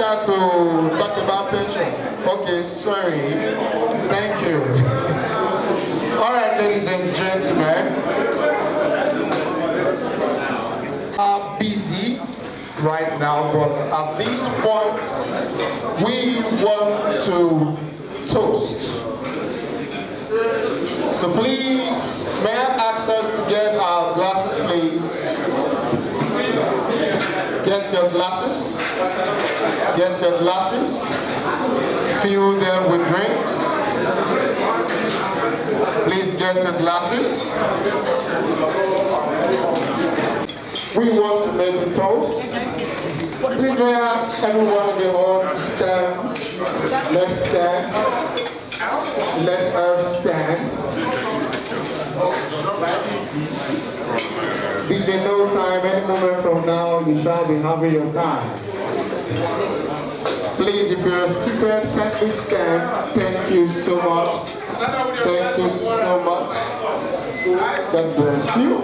start to talk about pension. Okay, sorry. Thank you. All right, ladies and gentlemen. Are busy right now, but at this point, we want to toast. So please, may I ask us to get our glasses, please? Get your glasses. Get your glasses. Fill them with drinks. Please get your glasses. We want to make a toast. Please may I ask everyone in the hall to stand. Let's stand. Let us stand. Be there no time, any moment from now, you shall be having your time. Please, if you're seated, can we stand? Thank you so much. Thank you so much. God bless you.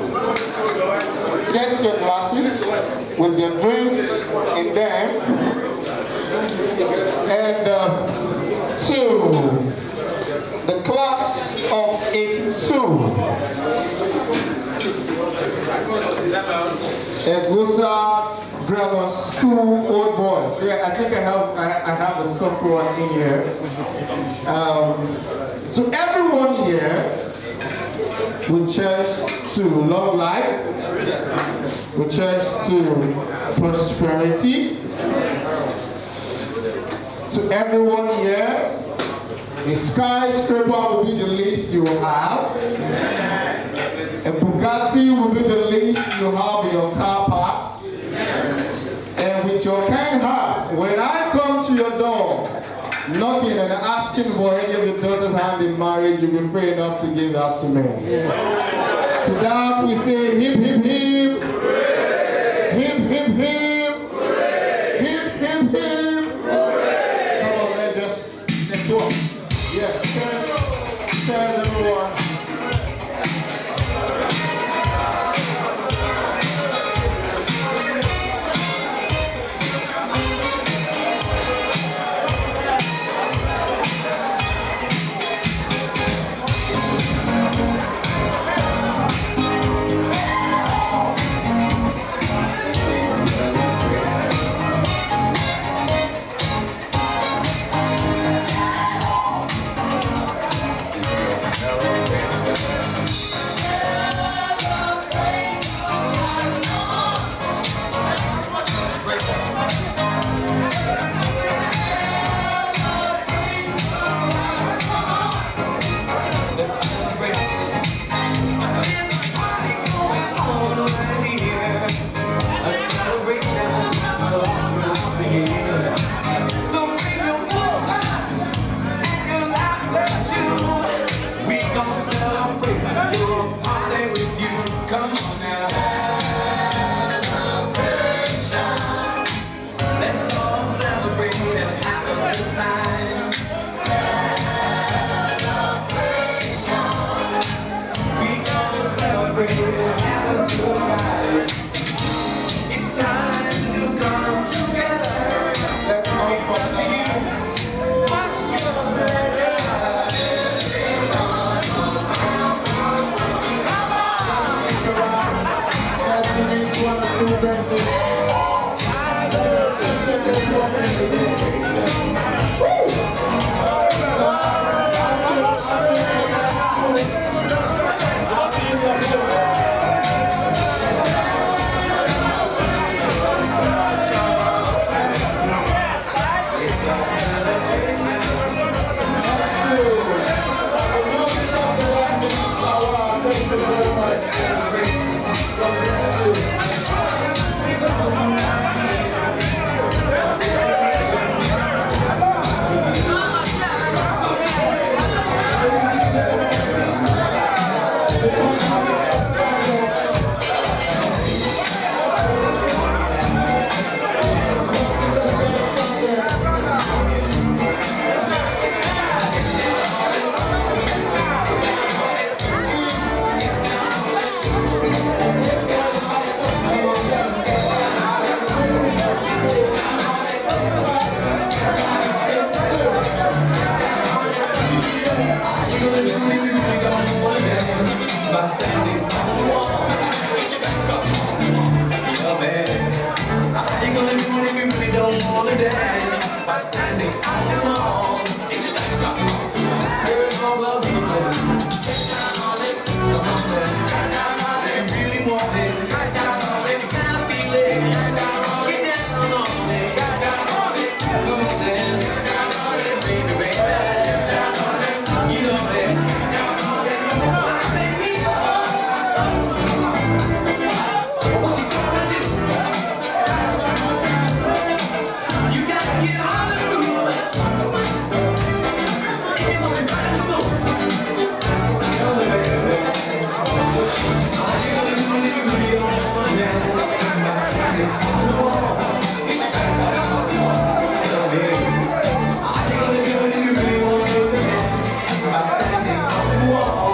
Get your glasses with your drinks in them. And two, the class of 82. Egusa Grammar School Old Boys. Yeah, I think I have a sophomore in here. To everyone here, we cheers to long life, we cheers to prosperity. To everyone here, the skyscraper will be the least you will have. A Bugatti will be the least you have in your car park. And with your kind heart, when I come to your door, knocking and asking for any of your daughter's hand in marriage, you'll be free enough to give that to me. To that we say hip hip hip. Hip hip hip. Hip hip hip. Come on, let's go. Yes, turn everyone. the dance by standing on the wall. Girls all over the place. Get down on it, come on then. Get down on it, you really want it. Get down on it, you kinda feel it. Get down on it, get down on it. Get down on it, come on then. Get down on it, baby, baby. Get down on it, you know it. Get down on it. I say we go. What you gonna do? You gotta get on the groove. If you want to try to move, tell me, baby. All you gotta do if you really don't wanna dance, by standing on the wall. Tell me, all you gotta do if you really want to dance, by standing on the wall.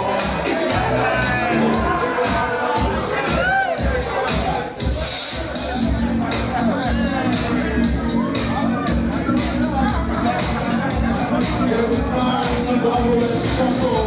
It's time to go with the shuffle.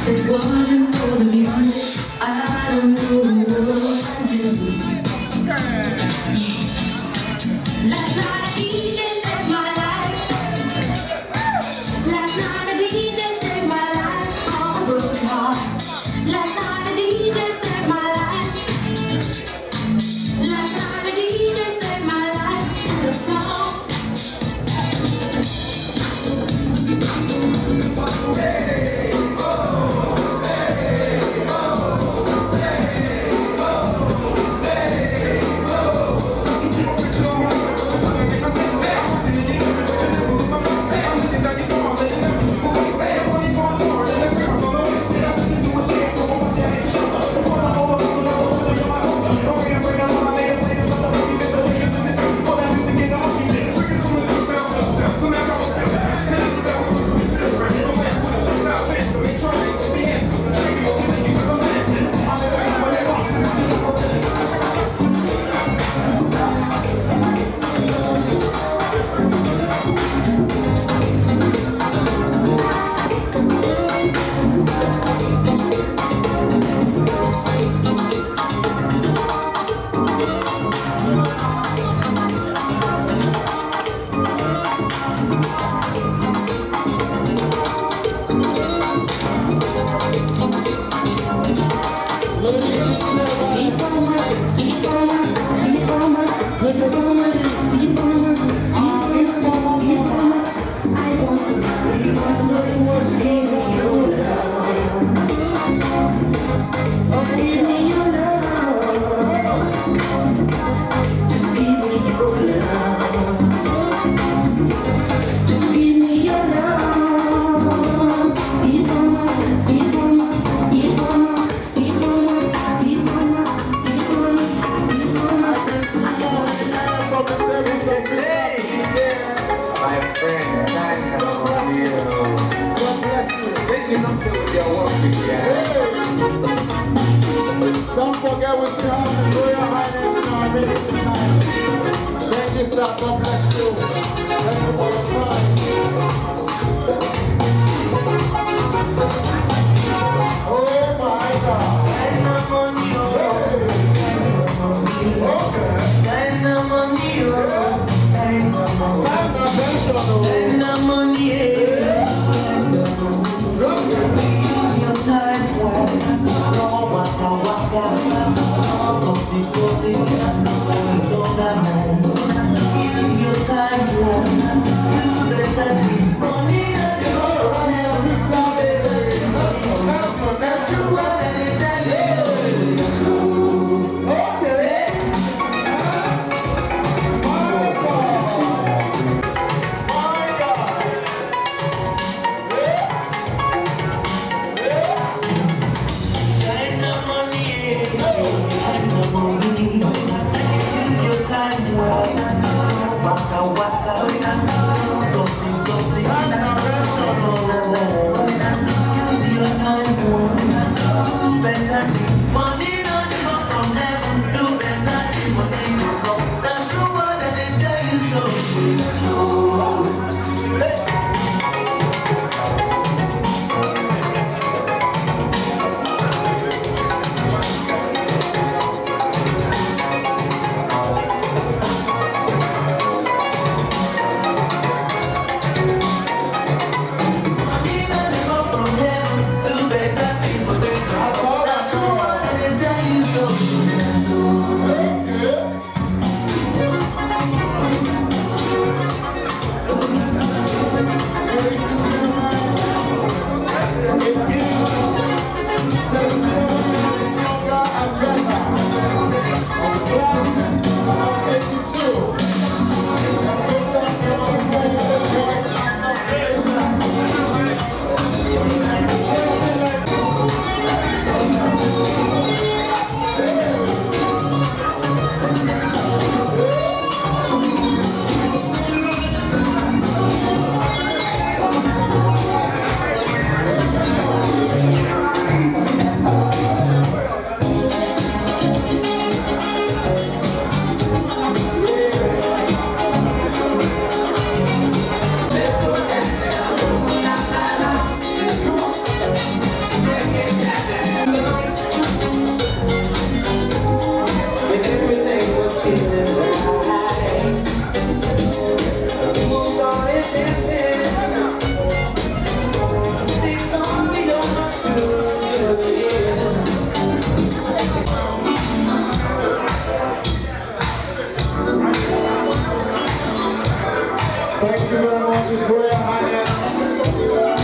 It wasn't for the music, I don't know what I'd do. Last night a DJ saved my life. Last night a DJ saved my life from a broken heart. Last night a DJ saved my life. Last night a DJ saved my life with a song. Don't forget we still have the Royal Highness in our midst tonight. Thank you, sir. God bless you. Thank you for your time. Oh my God. His Royal Highness. Thank you very much.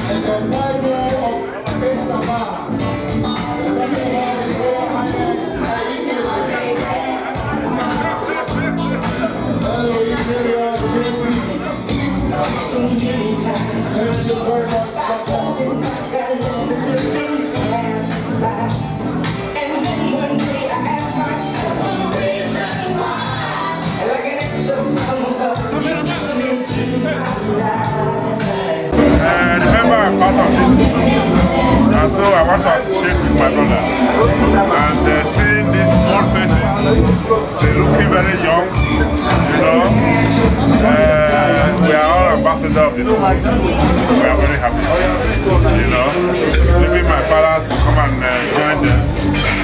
And the Bible of Pesama. Talking about His Royal Highness. Hello, Imperial JP. Thank you very much. Remember I'm part of this group, and so I want to associate with my brother. And seeing these old faces, they're looking very young, you know. We are all ambassadors of this group. We are very happy, you know. Leaving my palace to come and join them,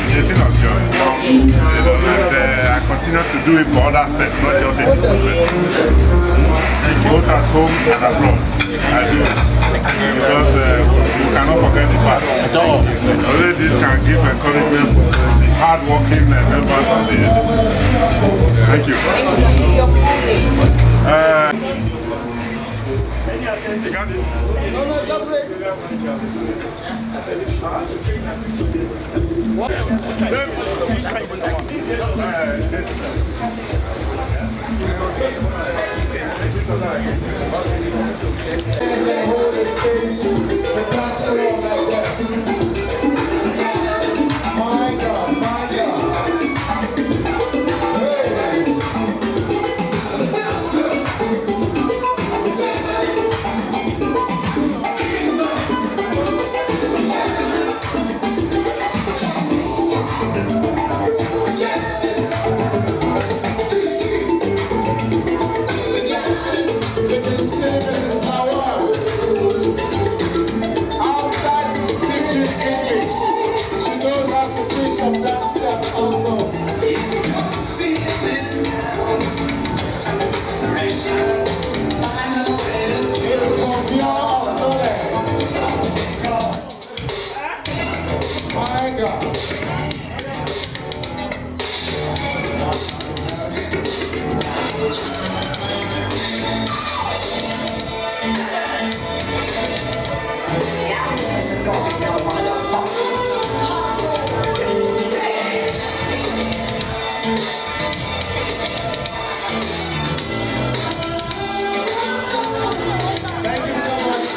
it's a thing of joy, you know. And I continue to do it for other sets, not just 80%. Both at home and abroad. I do. Because you cannot forget the past. Only this can give encouragement to the hard-working members of the Thank you. Thank you, sir. Your full name. You got it? No, just wait. Hold the stage, the platform like that. My God, my God. You can see Mrs. Flower outside teaching English. She knows how to do some dance steps also. Beautiful pure of knowledge. My God. Thank you so much.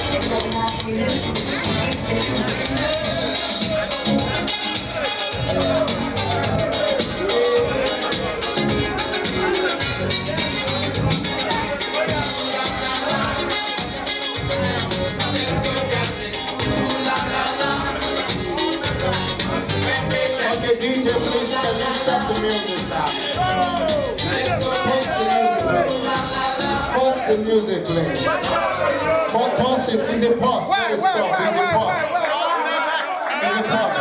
Thank you so much. Okay, DJ, please can you stop the music now? Pause the music, please. Pause it. Is it pause? Let it stop. Is it pause? Is it pause?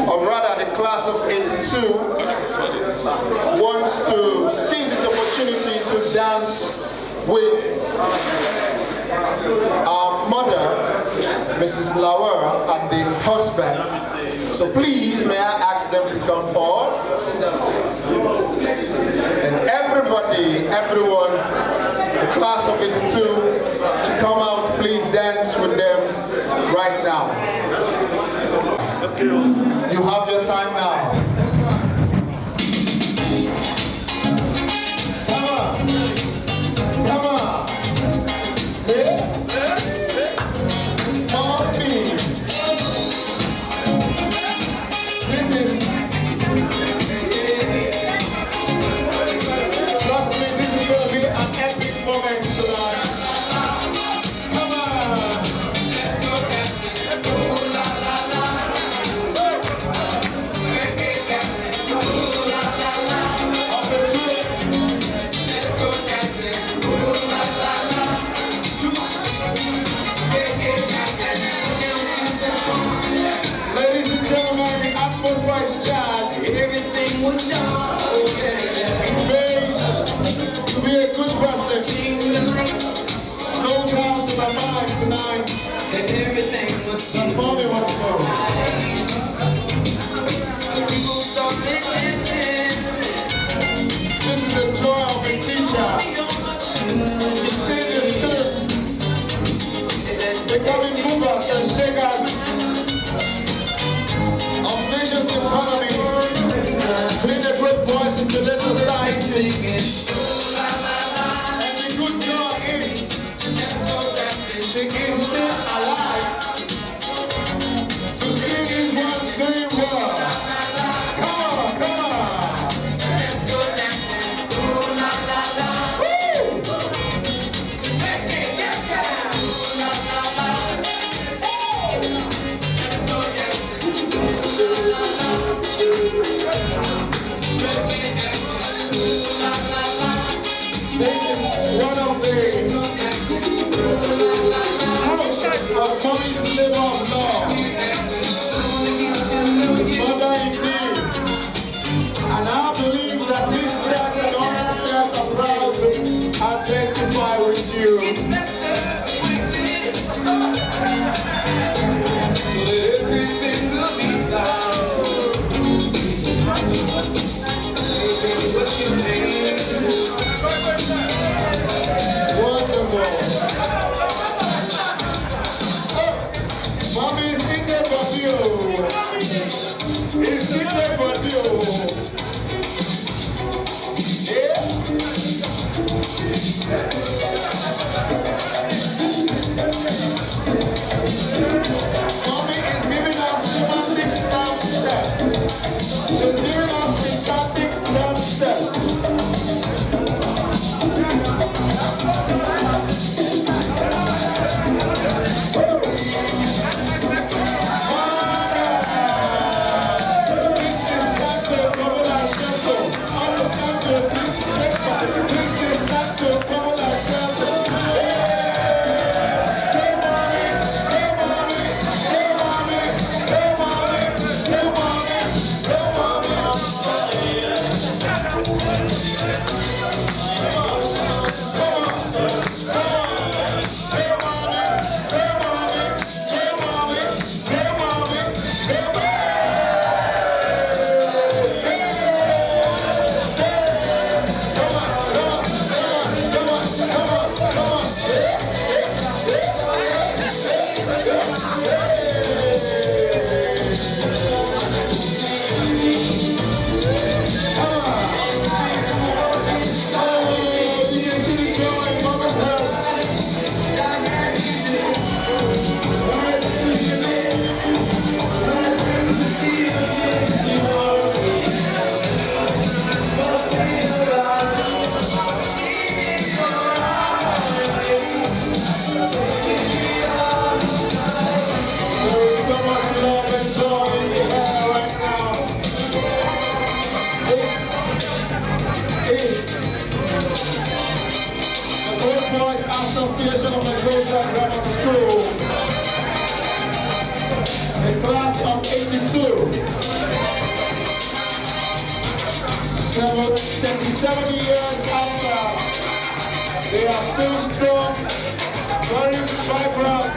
Or rather, the class of 82 wants to seize this opportunity to dance with our mother, Mrs. Lauer, and the husband. So please, may I ask them to come forward? And everybody, everyone, the class of 82, to come out, please dance with them right now. You have your time now. Come on. Come on. Yeah. Martin. This is, trust me, this is going to be an epic moment tonight. Come on. today of mommy's labor of love. Mother indeed. And I believe that this set and other sets are proud to identify with you. So that everything will be loud. What's your name? Wonderful. Oh, mommy is in there for you. It's in there for you. Mommy is giving us semantic stamp steps. She's giving us syntactic stamp steps. Association of the Greater Grammar School, a class of 82, 77 years after, they are still strong, very vibrant,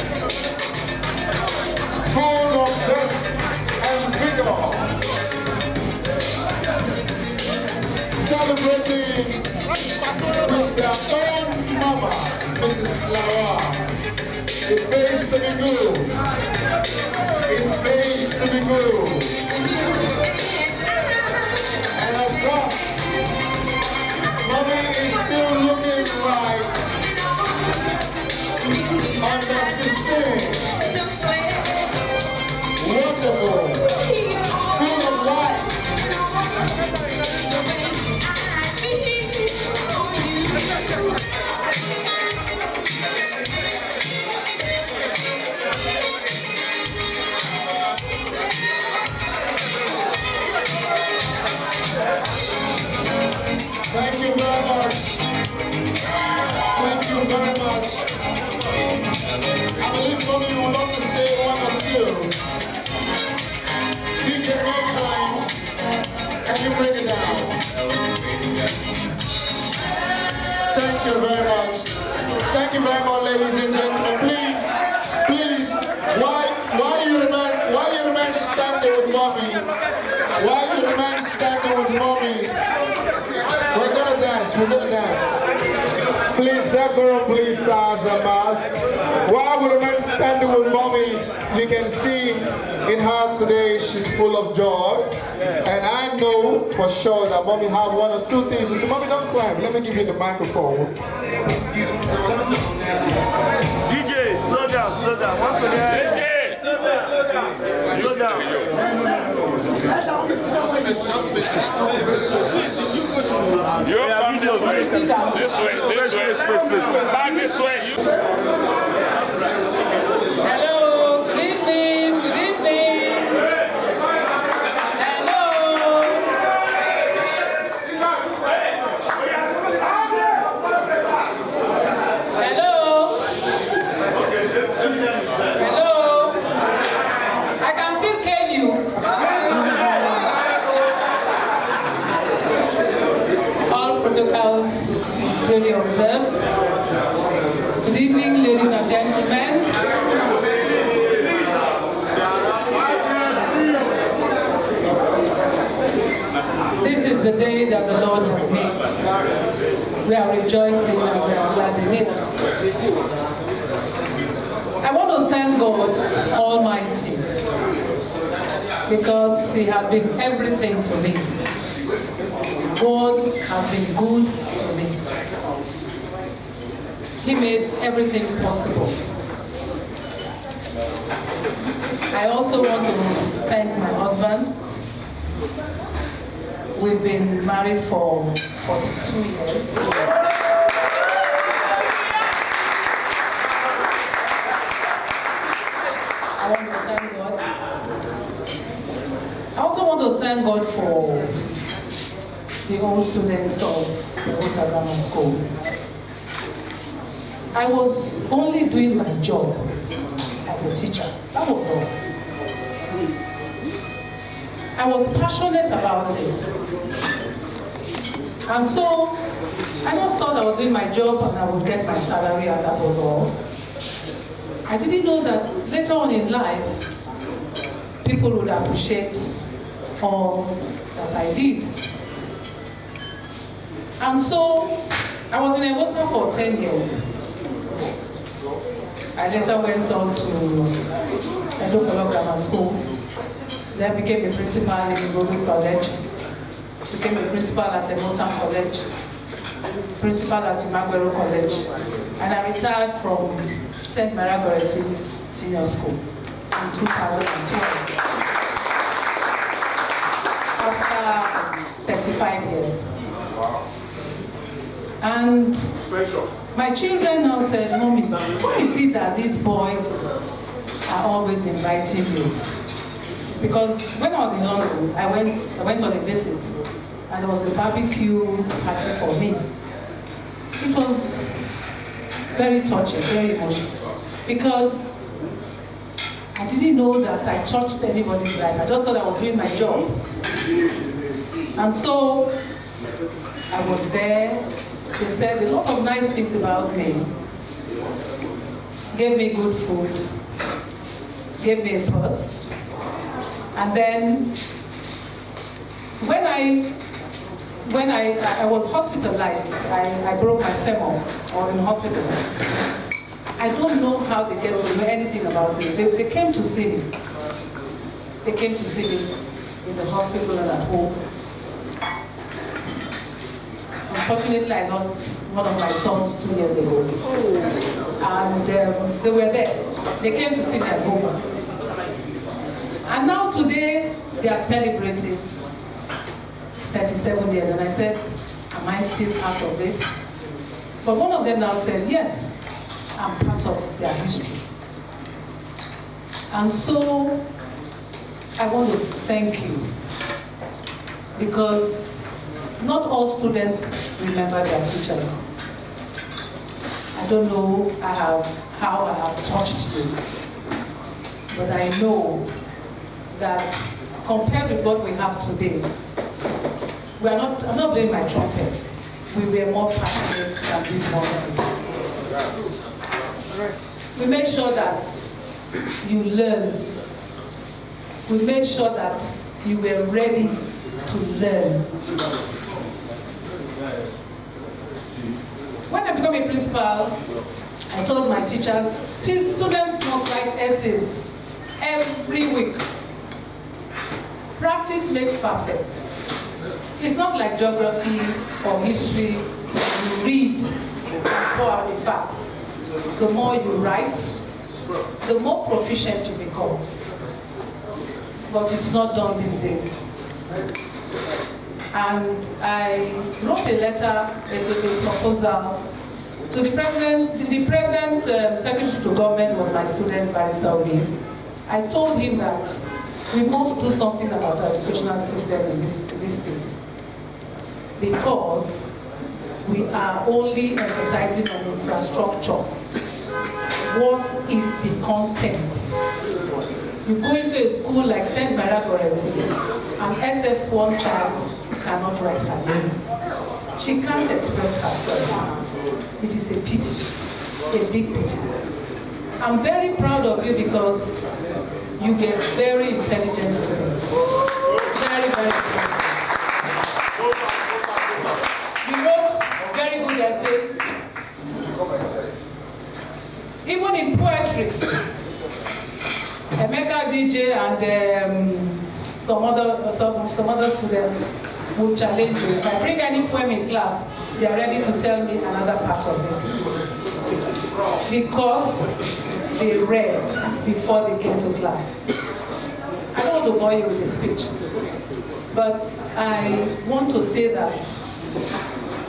full of zest and vigor, celebrating with their own mama, Mrs. Lawa. It pays to be good. It pays to be good. And of course, mommy is still looking like under 16. Wonderful. Full of life. Thank you very much. Thank you very much. I believe mommy will want to say one or two. DJ No Time, can you break it down? Thank you very much. Thank you very much, ladies and gentlemen. Please, why you remain standing with mommy? Why you remain standing with mommy? We're gonna dance. Please, Deborah, please, Zamal. While we remain standing with mommy, you can see in her today, she's full of joy. And I know for sure that mommy have one or two things. So mommy, don't cry. Let me give you the microphone. DJ, slow down. Once again. DJ, slow down. No space. You come this way. Back this way. Hello, good evening. Hello. duly observed. Good evening, ladies and gentlemen. This is the day that the Lord has made. We are rejoicing and we are glad in it. I want to thank God Almighty because He has been everything to me. God has been good to me. He made everything possible. I also want to thank my husband. We've been married for 42 years. I want to thank God. I also want to thank God for the old students of the Osa Grammar School. I was only doing my job as a teacher. That was all. I was passionate about it. And so I just thought I was doing my job and I would get my salary and that was all. I didn't know that later on in life, people would appreciate all that I did. And so I was in Ewosa for 10 years. I later went on to Edo Grammar School. Then became a principal in Igobi College. Became a principal at Emotan College. Principal at Imagbero College. And I retired from St. Maria Goretti Senior School in 2012. After 35 years. And my children now said, Mommy, why is it that these boys are always inviting you? Because when I was in London, I went on a visit and there was a barbecue party for me. It was very touching, very emotional. Because I didn't know that I touched anybody's life. I just thought I was doing my job. And so I was there. They said a lot of nice things about me. Gave me good food. Gave me a purse. And then when I was hospitalized, I broke my femur. I was in hospital. I don't know how they get to know anything about me. They came to see me. They came to see me in the hospital and at home. Unfortunately, I lost one of my sons 2 years ago. And they were there. They came to see me at home. And now today, they are celebrating 37 years. And I said, am I still part of it? But one of them now said, yes, I'm part of their history. And so, I want to thank you. Because not all students remember their teachers. I don't know how I have touched you. But I know that compared with what we have today, I'm not playing my trumpet. We were more passionate than these ones today. We made sure that you learned. We made sure that you were ready to learn. When I became a principal, I told my teachers, students must write essays every week. Practice makes perfect. It's not like geography or history. You read and pour out the facts. The more you write, the more proficient you become. But it's not done these days. And I wrote a letter, a proposal to the president. The present secretary to government was my student, Barrister Obi. I told him that we must do something about our educational system in this state. Because we are only emphasizing on infrastructure. What is the content? You go into a school like St. Maria Goretti, an SS1 child cannot write her name. She can't express herself. It is a pity, a big pity. I'm very proud of you because you get very intelligent students. Very, very good. You wrote very good essays. Even in poetry, Emeka DJ and some other students will challenge you. If I bring any poem in class, they are ready to tell me another part of it. Because they read before they came to class. I don't want to bore you with the speech, but I want to say that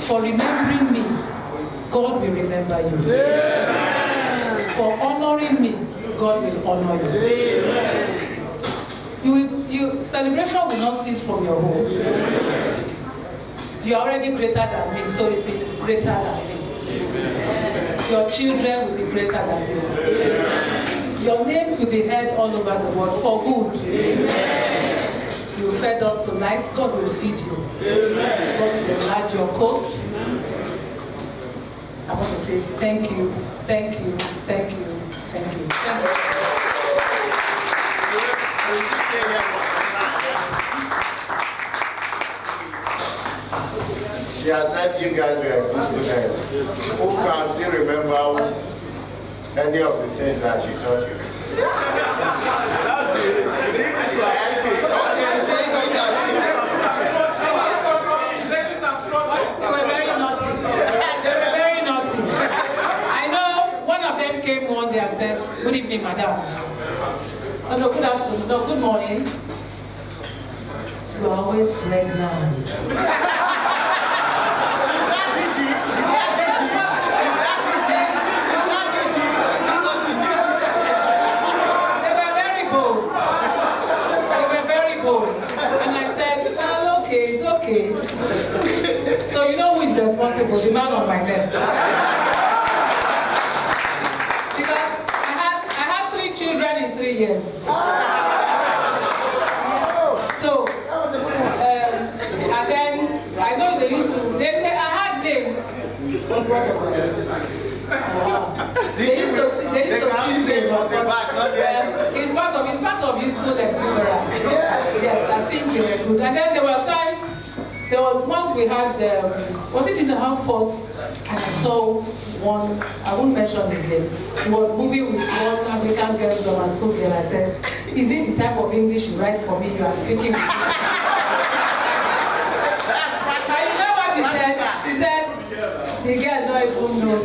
for remembering me, God will remember you. For honoring me, God will honor you. Celebration will not cease from your home. You are already greater than me, so you'll be greater than me. Your children will be greater than you. Your names will be heard all over the world for good. You fed us tonight, God will feed you. God will enlarge your coast. I want to say thank you, thank you, thank you, thank you. Thank you. She has said you guys were good students. Who can still remember any of the things that she taught you? They were very naughty. They were very naughty. I know one of them came one day and said, "Good evening, madam." Oh, no, good afternoon. No, good morning. You are always pregnant. So you know who is responsible? The man on my left. Because I had 3 children in 3 years. So and then I know they used to. I had names. They used to teach me. It's part of useful exuberance. Yes, I think they were good. And then there were times. There was once we had, was it inter-house sports? And I saw one, I won't mention his name. He was moving with one African girl from my school girl. I said, "Is it the type of English you write for me? You are speaking." And you know what he said? He said, "The girl don't even know."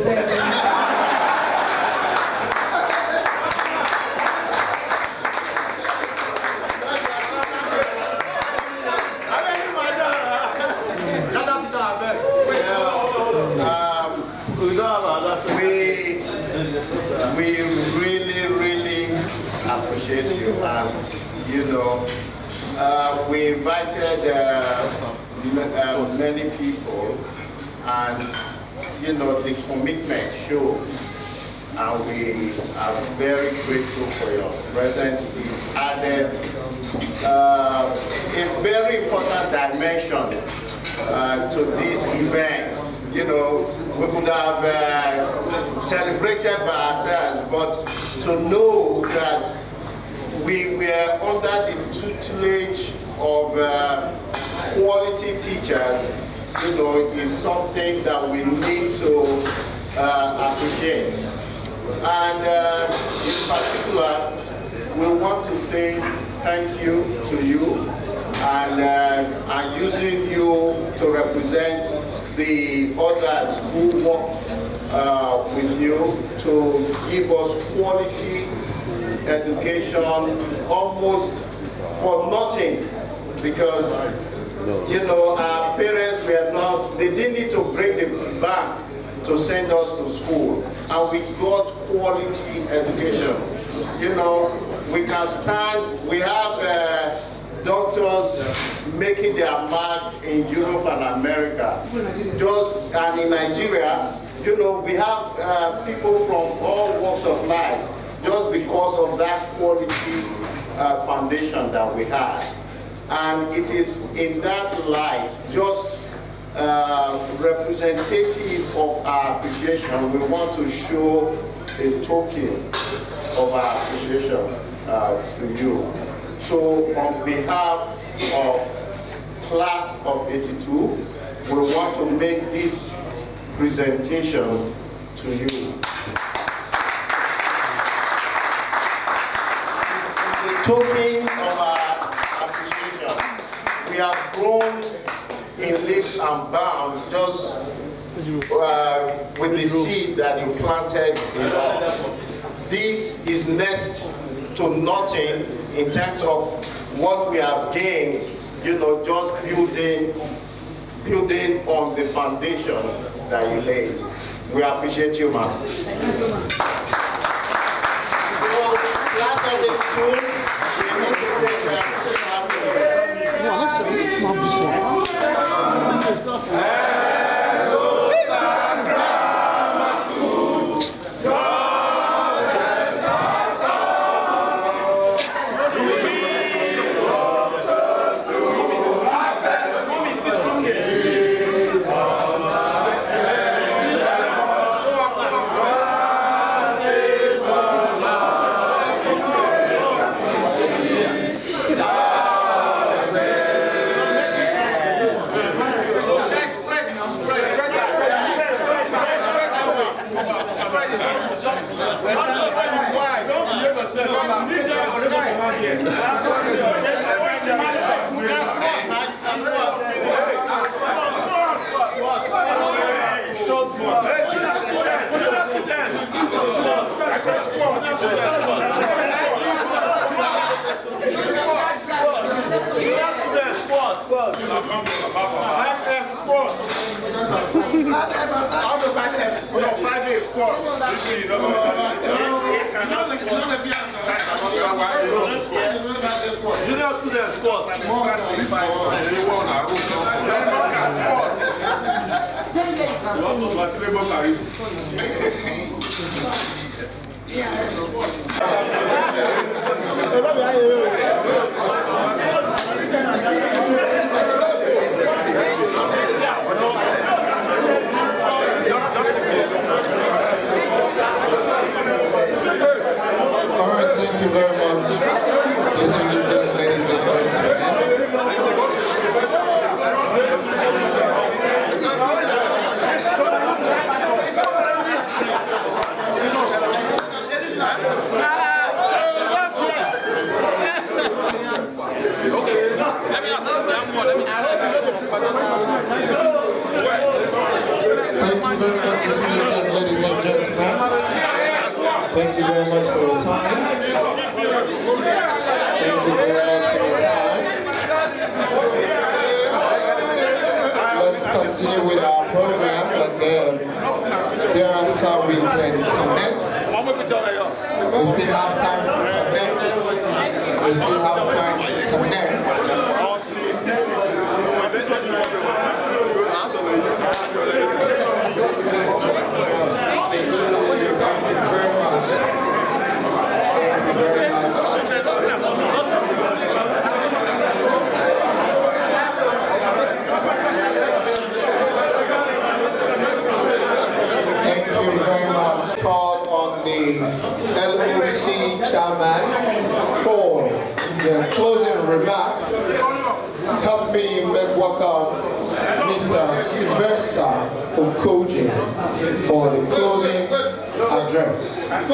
We really appreciate you, and you know, we invited many people, and you know, the commitment shows, and we are very grateful for your presence. It's added a very important dimension to this event. You know, we could have celebrated by ourselves, but to know that we were under the tutelage of quality teachers, you know, is something that we need to appreciate. And in particular, we want to say thank you to you, and I'm using you to represent the others who worked with you to give us quality education almost for nothing, because you know, our parents were not, they didn't need to break the bank to send us to school, and we got quality education. You know, we can stand, we have doctors making their mark in Europe and America. And in Nigeria, you know, we have people from all walks of life just because of that quality foundation that we have. And it is in that light, just representative of our appreciation, we want to show a token of our appreciation to you. So on behalf of Class of 82, we want to make this presentation to you. The token of our appreciation. We have grown in leaps and bounds just with the seed that you planted in us. This is next to nothing in terms of what we have gained, you know, just building on the foundation that you laid. We appreciate you, man. So, Class of 82, we need to take that. Junior student squad. All right, thank you very much, distinguished ladies and gentlemen. Thank you very much, distinguished ladies and gentlemen. Thank you very much for your time. Thank you very much for your time. Let's continue with our program, and then thereafter we can connect. We still have time to connect. We still have time to connect. Thank you very much. Thank you very much. Thank you very much. Call on the LOC chairman for the closing remark. Help me make welcome Mr. Sylvester Okoje for the closing address. Thank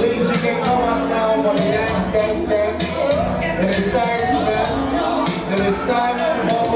Please, you can come up now for the next gangster. It is time to dance. It is time for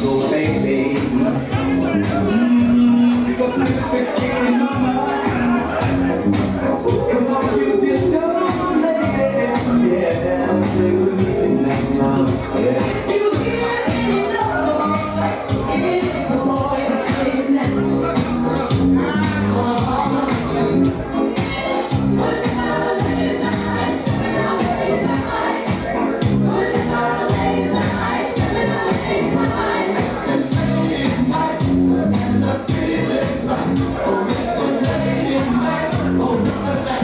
go, baby. Something's sticking in my mind. Come on, you just don't let it. Yeah, play with me tonight, mom. Yeah. You hear any noise, any voice saying that. What's about a ladies' night, swimming on ladies' night? What's about a ladies' night, swimming on ladies' night? Since ladies' night, and the feeling's right. Oh, since ladies' night, oh, none of that.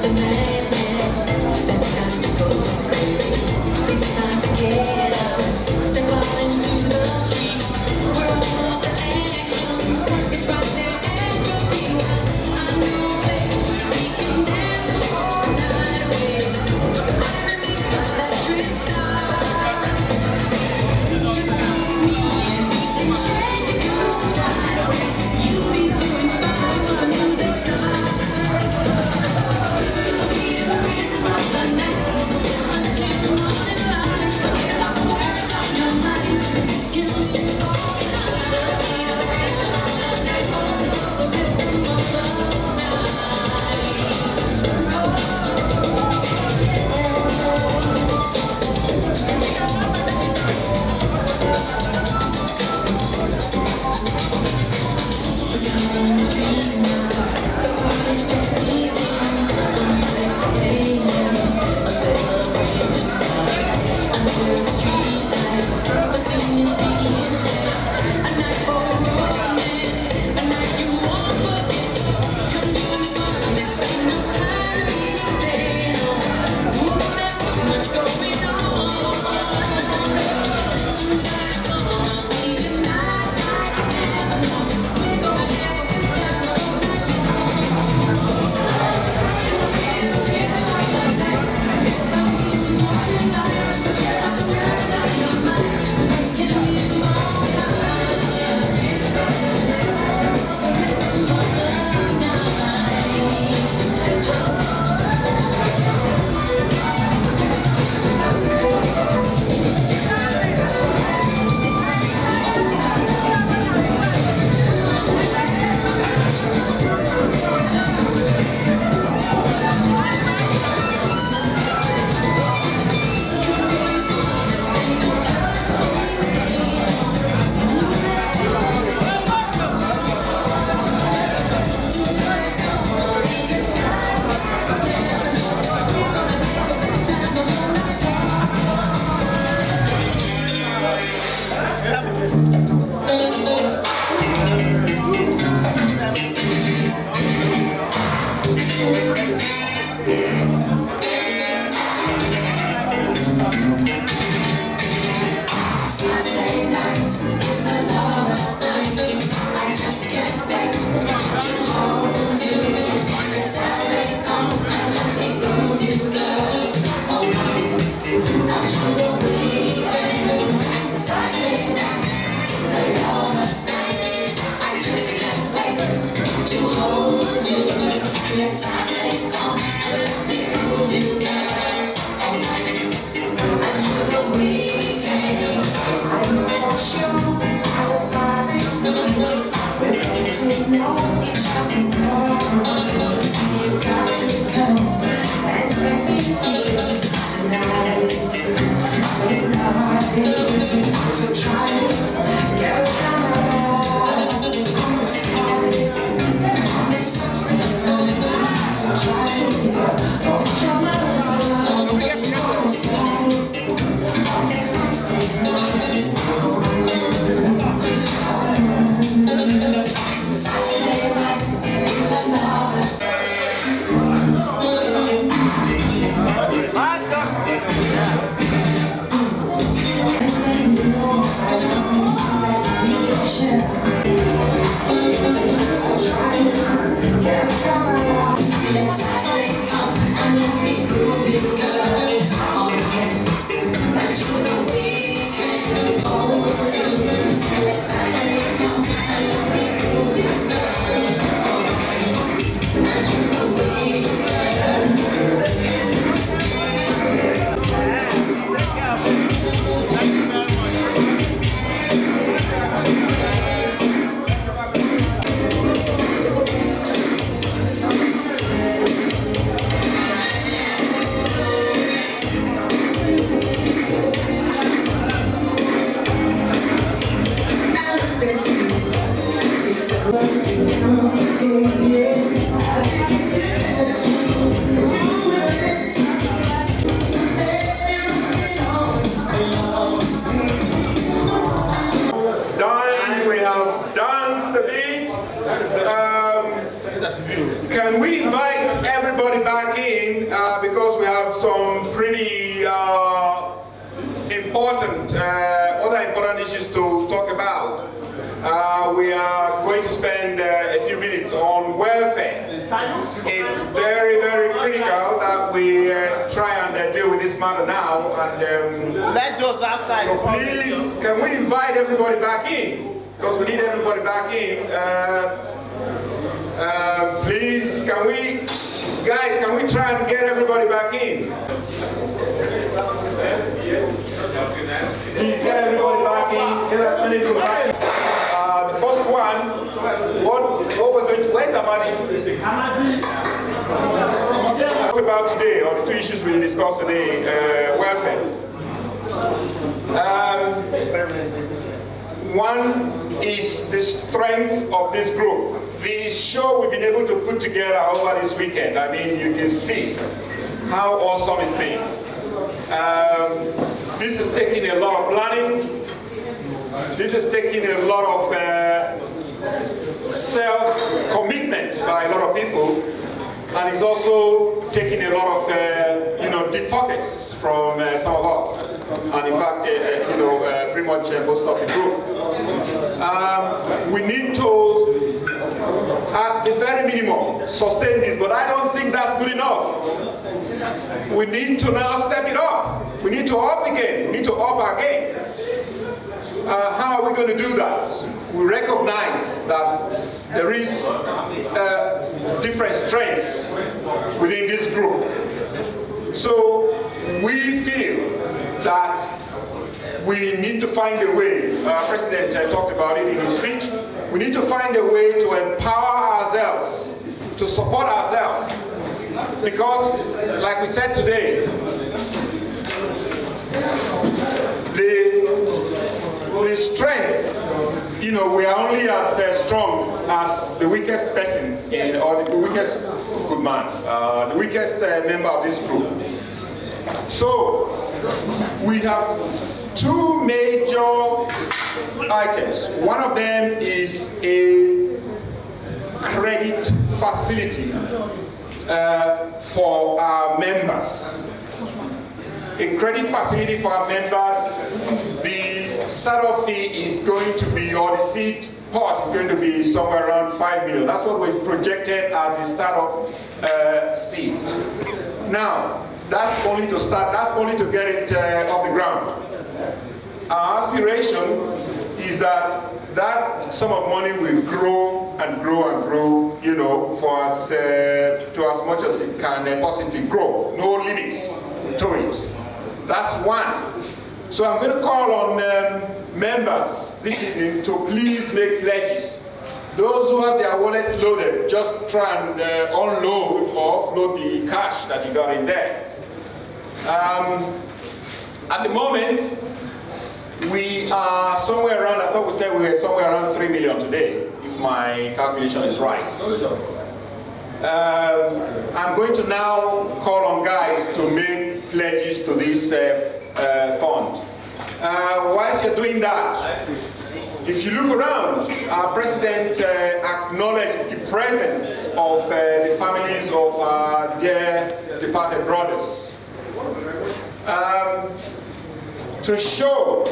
The man, Can we invite everybody back in because we have some pretty important, other important issues to talk about. We are going to spend a few minutes on welfare. It's very, very critical that we try and deal with this matter now. And let those outside. So please, can we invite everybody back in? Because we need everybody back in. Please, can we try and get everybody back in? Please get everybody back in. Get as many people back in. The first one, what we're going to, where's Amadi? What about today, or the two issues we discussed today, welfare. One is the strength of this group. The show we've been able to put together over this weekend, I mean, you can see how awesome it's been. This is taking a lot of planning. This is taking a lot of self-commitment by a lot of people, and it's also taking a lot of, deep pockets from some of us, and in fact, pretty much most of the group. We need to, at the very minimum, sustain this, but I don't think that's good enough. We need to now step it up. We need to up again. We need to up our game. How are we going to do that? We recognize that there is different strengths within this group. So we feel that we need to find a way. President talked about it in his speech. We need to find a way to empower ourselves, to support ourselves. Because, like we said today, the strength, we are only as strong as the weakest person, or the weakest good man, the weakest member of this group. So, we have two major items. One of them is a credit facility for our members. A credit facility for our members. The startup fee is going to be, or the seed pot is going to be somewhere around 5 million. That's what we've projected as a startup seed. Now, that's only to start, that's only to get it off the ground. Our aspiration is that that sum of money will grow and grow and grow, you know, for us to as much as it can possibly grow. No limits to it. That's one. So I'm going to call on members this evening to please make pledges. Those who have their wallets loaded, just try and unload or offload the cash that you got in there. At the moment, we are somewhere around, I thought we said we were somewhere around 3 million today, if my calculation is right. I'm going to now call on guys to make pledges to this fund. Whilst you're doing that, if you look around, our president acknowledged the presence of the families of their departed brothers. To show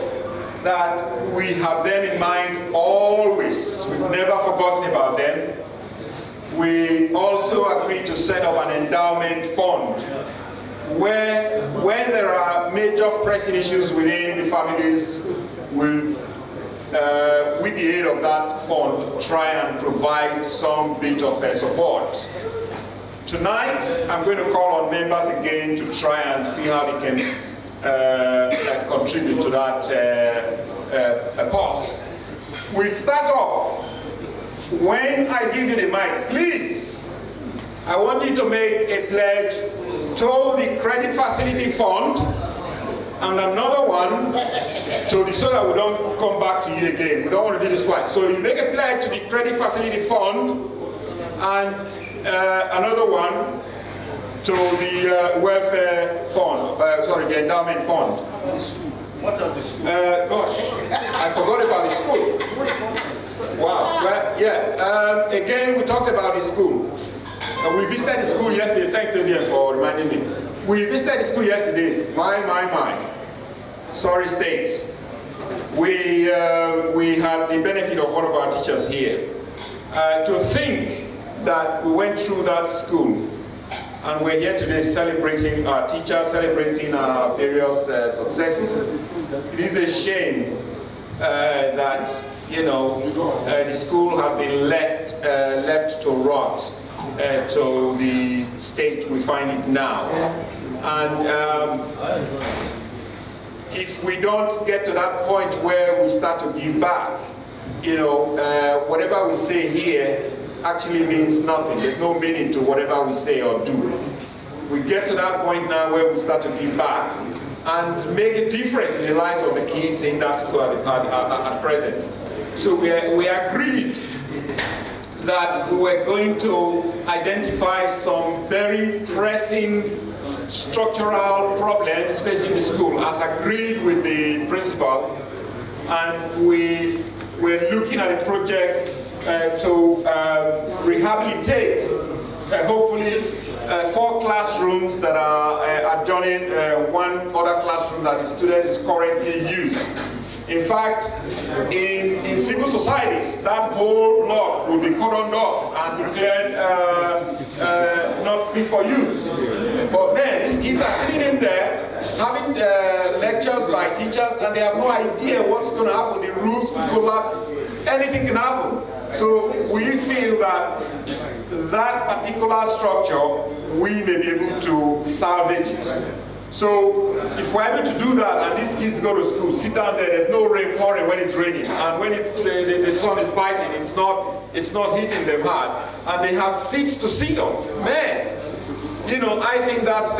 that we have them in mind always, we've never forgotten about them, we also agreed to set up an endowment fund where when there are major pressing issues within the families, we'll, with the aid of that fund, try and provide some bit of support. Tonight, I'm going to call on members again to try and see how they can contribute to that pause. We'll start off. When I give you the mic, please, I want you to make a pledge to the Credit Facility Fund and another one to the, so that we don't come back to you again. We don't want to do this twice. So you make a pledge to the Credit Facility Fund and another one to the welfare fund, the endowment fund. What of the school? Gosh, I forgot about the school. Wow, well, yeah, again, we talked about the school. We visited the school yesterday, thanks again for reminding me. We visited the school yesterday, my. Sorry State. We had the benefit of one of our teachers here. To think that we went through that school and we're here today celebrating our teachers, celebrating our various successes. It is a shame that, you know, the school has been left to rot to the state we find it now. And if we don't get to that point where we start to give back, you know, whatever we say here actually means nothing. There's no meaning to whatever we say or do. We get to that point now where we start to give back and make a difference in the lives of the kids in that school at present. So we agreed that we were going to identify some very pressing structural problems facing the school as agreed with the principal, and we were looking at a project to rehabilitate hopefully 4 classrooms that are adjoining one other classroom that the students currently use. In fact, in civil societies, that whole block will be cordoned off and declared not fit for use. But then, these kids are sitting in there, having lectures by teachers, and they have no idea what's going to happen. The roofs could collapse, anything can happen. So we feel that that particular structure, we may be able to salvage it. So if we're able to do that and these kids go to school, sit down there, there's no rain pouring when it's raining, and when it's the sun is biting, it's not hitting them hard, and they have seats to sit on. Man, you know, I think that's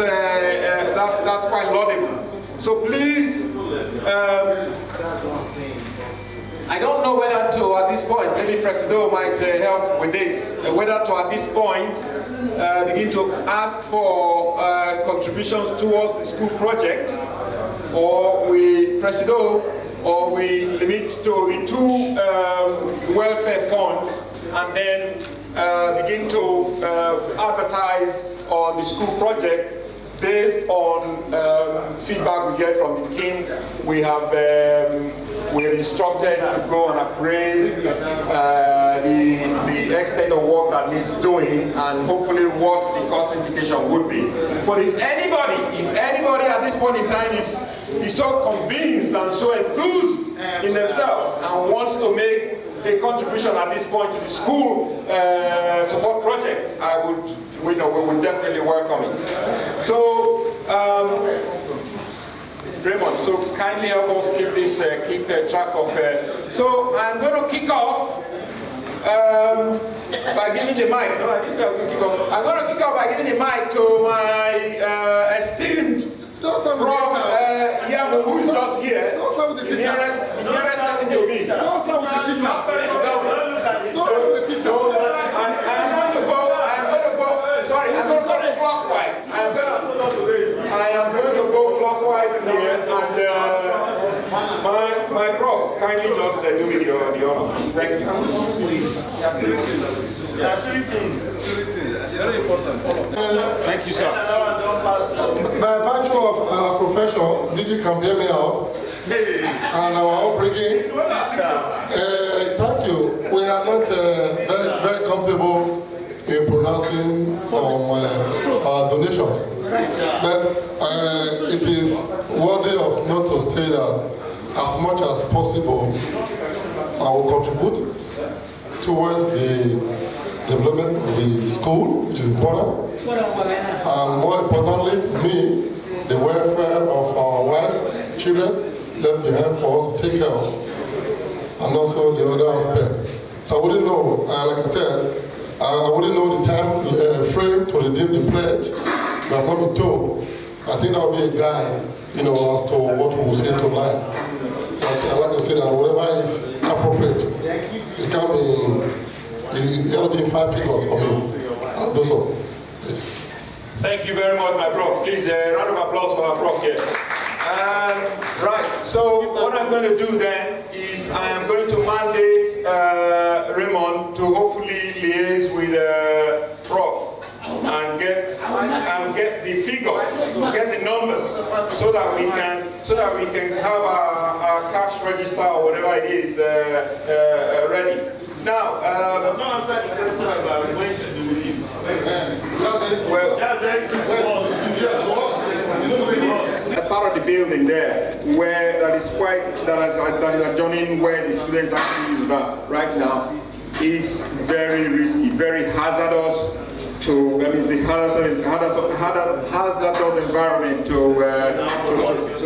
quite laudable. So please, I don't know whether to, at this point, maybe Presido might help with this, whether to, at this point, begin to ask for contributions towards the school project, or we, Presido, or we limit to the 2 welfare funds, and then begin to advertise on the school project based on feedback we get from the team. We're instructed to go and appraise the extent of work that needs doing and hopefully what the cost implication would be. But if anybody if anybody at this point in time is so convinced and so enthused in themselves and wants to make a contribution at this point to the school support project, we would definitely welcome it. So, Raymond, so kindly help us keep this, keep track of. So I'm going to kick off by giving the mic. No, I'm going to kick off by giving the mic to my esteemed Prof. Yamo, who is just here. The nearest person to me. Don't start with the teacher. I'm going to go clockwise. I am going to go clockwise here, and my prof, kindly just do me the honor. Thank you. There are three things. Very important. Thank you, sir. By virtue of our profession, Didi can bear me out. And our upbringing. Thank you. We are not very comfortable in pronouncing some donations. But it is worthy of note to say that as much as possible, I will contribute towards the development of the school, which is important. And more importantly to me, the welfare of our wives, children, left behind for us to take care of. And also the other aspects. So I wouldn't know, like I said, I wouldn't know the time frame to redeem the pledge, but I've not been told. I think that will be a guide, as to what we will say tonight. But I'd like to say that whatever is appropriate, it can be, it ought to be 5 figures for me. I'll do so. Yes. Thank you very much, my prof. Please, a round of applause for our prof here. Right, so what I'm going to do then is I am going to mandate Raymond to hopefully liaise with Prof and get the figures, get the numbers, so that we can have our cash register or whatever it is ready. Now, a part of the building there where that is adjoining where the students actually use that right now is very risky, very hazardous to, hazardous environment to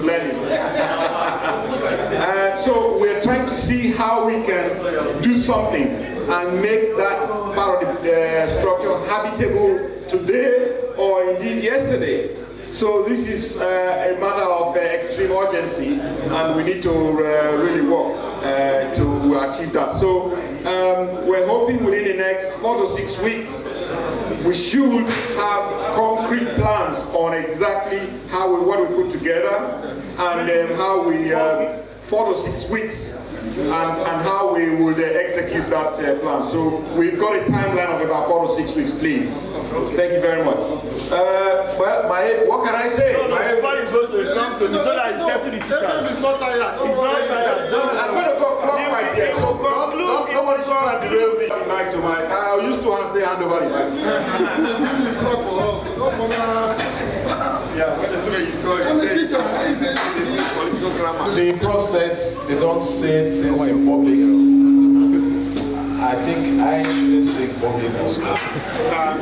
learning. So we're trying to see how we can do something and make that part of the structure habitable today or indeed yesterday. So this is a matter of extreme urgency, and we need to really work to achieve that. So we're hoping within the next 4 to 6 weeks, we should have concrete plans on exactly what we put together, and how we 4 to 6 weeks, and how we would execute that plan. So we've got a timeline of about 4 to 6 weeks, please. Thank you very much. Well, what can I say? Before you go to the company, so that you say to the teacher. It's not tired. It's not tired. No, I'm going to go clockwise here. So nobody should try to derail me. Mic to mic. I used to honestly hand over the mic. The prof said they don't say things in public. I think I shouldn't say in public as well.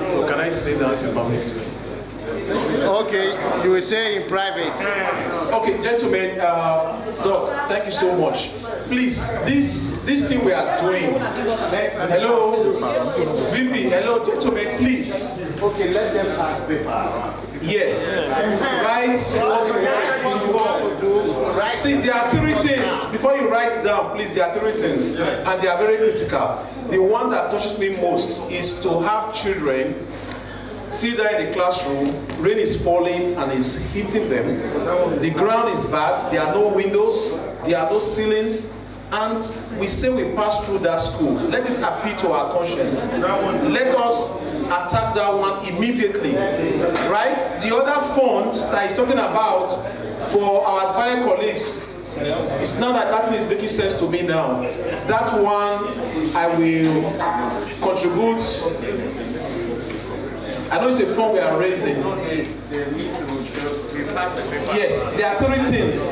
So can I say that if you permit me? Okay, you will say in private. Okay, gentlemen, Doc, thank you so much. Please, this thing we are doing. Hello, VP. Hello, gentlemen, please. Okay, let them pass paper. Yes. Right. See, there are 3 things. Before you write it down, please, there are 3 things, and they are very critical. The one that touches me most is to have children sit there in the classroom, rain is falling and is hitting them. The ground is bad, there are no windows, there are no ceilings, and we say we pass through that school. Let it appeal to our conscience. Let us attack that one immediately, right? The other fund that he's talking about for our parent colleagues, it's not that thing is making sense to me now. That one I will contribute. I know it's a fund we are raising. Yes, there are 3 things.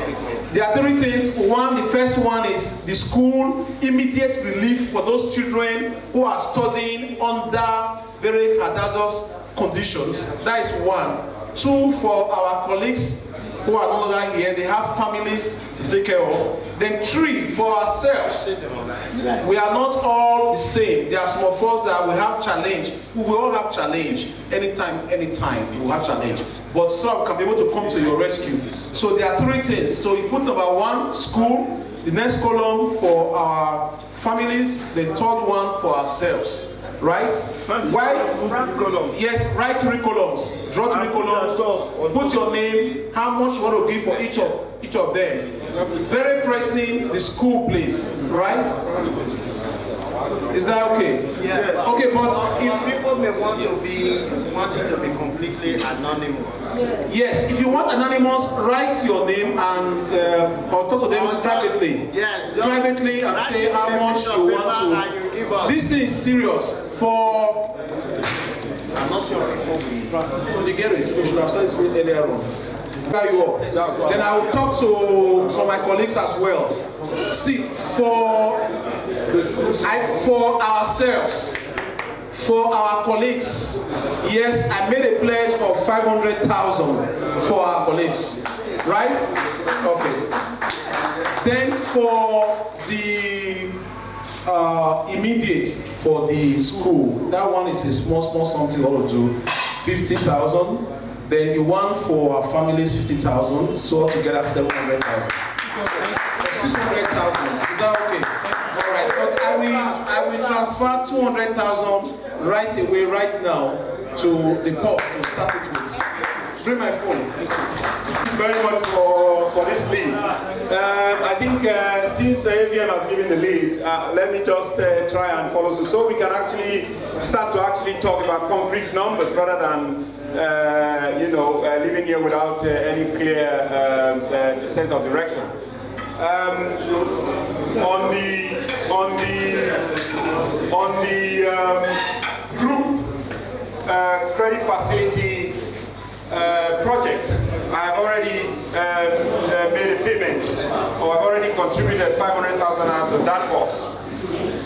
There are 3 things. The first one is the school immediate relief for those children who are studying under very hazardous conditions. That is 1. 2, for our colleagues who are no longer here, they have families to take care of. Then 3, for ourselves. We are not all the same. There are some of us that will have challenge. We will all have challenge. Anytime, you will have challenge. But some can be able to come to your rescue. So there are 3 things. So you put number 1, school. The next column for our families. The third one for ourselves. Right? Why? Yes, write 3 columns. Draw 3 columns. Put your name, how much you want to give for each of them. Very pressing, the school, please. Right? Is that okay? Yeah. Okay, but if people may want it to be completely anonymous. Yes, if you want anonymous, write your name and or talk to them privately. Yes, privately and say how much you want to. This thing is serious. For I'm not sure people will. you get it. We should have said it earlier on. You up. Then I will talk to some of my colleagues as well. See, for ourselves, for our colleagues, yes, I made a pledge of 500,000 for our colleagues, right? Okay. Then for the immediate for the school, that one is a small something all to do, 50,000. Then the one for our families, 50,000. So altogether 700,000. 600,000. Is that okay? All right. But I will transfer 200,000 right away, right now, to the post to start it with. Bring my phone. Thank you very much for this lead. I think since AVM has given the lead, let me just try and follow suit so we can actually start to talk about concrete numbers rather than living here without any clear sense of direction. On the group credit facility project, I have already made a payment, or I've already contributed 500,000 naira to that cost.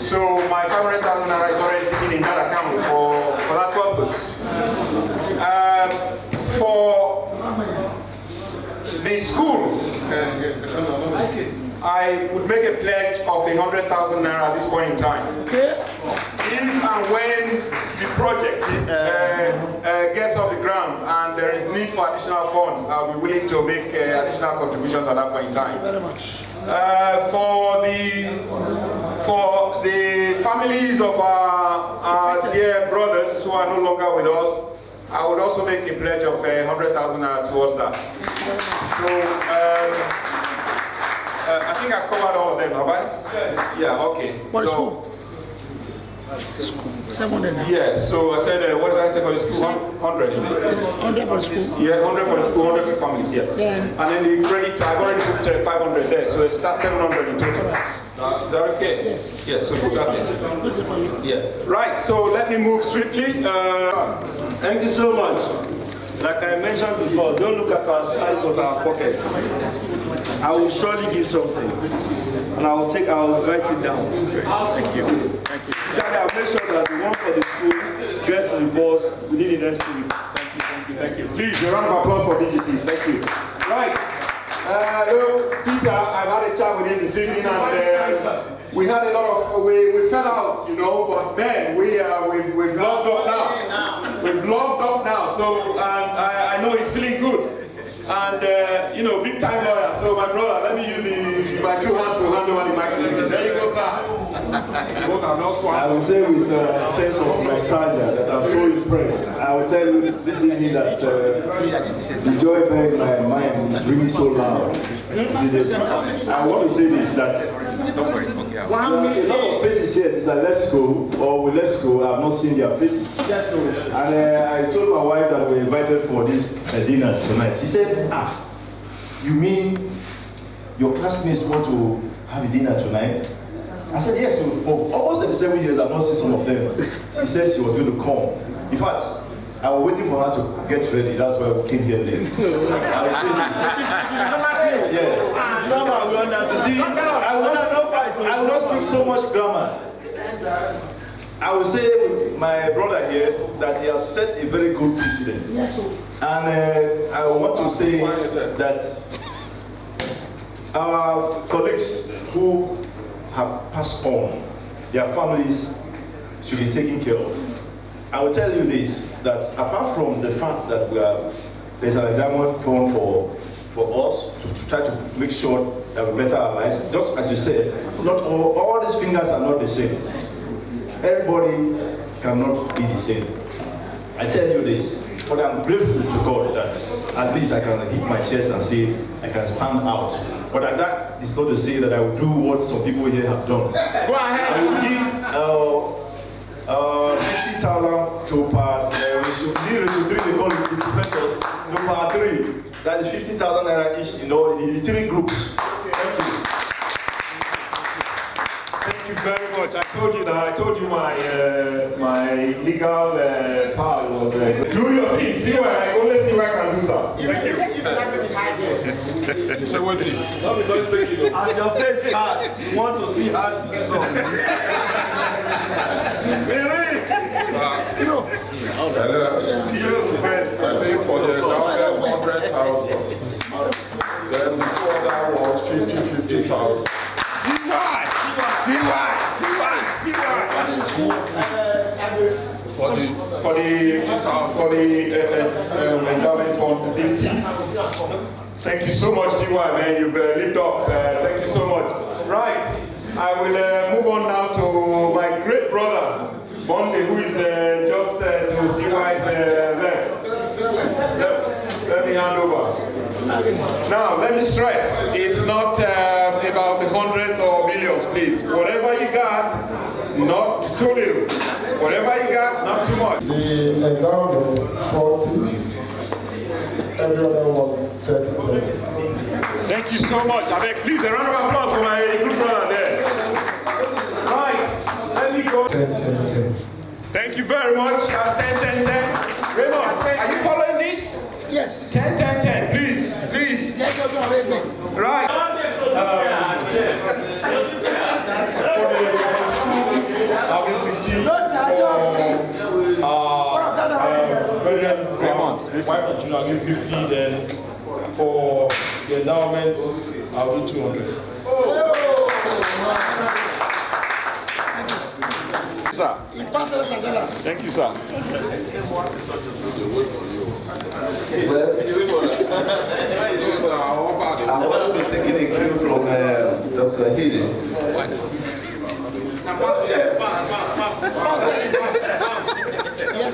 So my 500,000 naira is already sitting in that account for that purpose. For the school, I would make a pledge of 100,000 naira at this point in time. If and when the project gets off the ground and there is need for additional funds, I'll be willing to make additional contributions at that point in time. Very much. For the families of our dear brothers who are no longer with us, I would also make a pledge of 100,000 naira towards that. So I think I've covered all of them, have I? Yeah, okay. What is so, school? 700. Yeah, so I said, what did I say for the school? 100, is it? 100 for the school. Yeah, 100 for the school, 100 for families, yes. Yeah. And then the credit, I've already put 500 there, so it's that's 700 in total. Is that okay? Yes. Yes, so put that there. Good for you. Yeah. Right, so let me move swiftly. Thank you so much. Like I mentioned before, don't look at our size but our pockets. I will surely give something. And I'll write it down. Thank you. Thank you. Usually I'll make sure that the one for the school gets to the boss within the next 2 weeks. Thank you, thank you, thank you. Please, a round of applause for DG, please. Thank you. Right. Peter, I've had a chat with him this evening, and we had a lot of, we fell out, you know, but man, we've loved up now. We've loved up now, so I know he's feeling good. And, big time lawyer, so my brother, let me use my 2 hands to hand over the microphone. There you go, sir. I will say with a sense of nostalgia that I'm so impressed. I will tell you this evening that the joy in my mind is really so loud. See this? I want to say this, that a lot of faces here since I left school, or we left school, I've not seen their faces. And I told my wife that we invited for this dinner tonight. She said, you mean your classmates want to have a dinner tonight? I said, yes, so for almost 37 years I've not seen some of them. She said she was going to come. In fact, I was waiting for her to get ready. That's why we came here late. I will say this. Yes. It's normal. We understand. See, I will not speak so much grammar. I will say with my brother here that he has set a very good precedent. And I want to say that our colleagues who have passed on, their families should be taken care of. I will tell you this, that apart from the fact that there's an endowment fund for us to try to make sure that we better our lives, just as you said, not all these fingers are not the same. Everybody cannot be the same. I tell you this, but I'm grateful to God that at least I can hit my chest and say I can stand out. But that is not to say that I will do what some people here have done. Go ahead. I will give 50,000 to per, they call it the professors, to per 3. That is 50,000 naira each in all the 3 groups. Thank you. Thank you very much. I told you my legal power was do your thing. See what I only see what I can do, sir. Thank you. So what? Not because speaking. As your face hard, you want to see hard. I think for the endowment 100,000. Then before that was 50,000. For the endowment fund 50. Thank you so much, CY, man. You've lived up. Thank you so much. Right. I will move on now to my great brother, Monday, who is just to CY's there. Let me hand over. Now, let me stress, it's not about the hundreds or millions, please. Whatever you got, not too little. Whatever you got, not too much. The endowment 40, every other one 30. Thank you so much. I beg, please, a round of applause for my good brother there. Right, let me go. 10. Thank you very much. That's 10. Raymond, are you following this? Yes. 10. Please. Right. I'll be 15. Raymond, Wife and children, I'll give 50. Then for the endowment, I'll do 200. Sir. Thank you, sir. I'm about to be taking a cue from Dr. Hidden. Yes,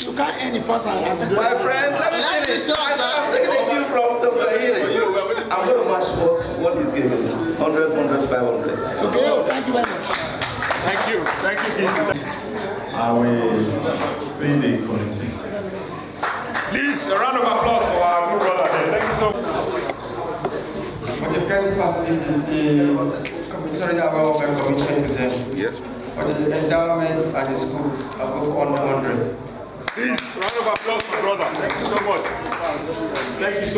you can't any person. My friend, let me finish. I'm taking a cue from Dr. Hidden. I'm going to match what he's giving. 100, 500. Okay, thank you very much. Thank you, Keith. I will see the committee. Please, a round of applause for our good brother there. Thank you so much. For the credit facility, the compensatory level of commitment to them. Yes. For the endowments at the school, I'll go for 100. Please, round of applause, my brother. Thank you so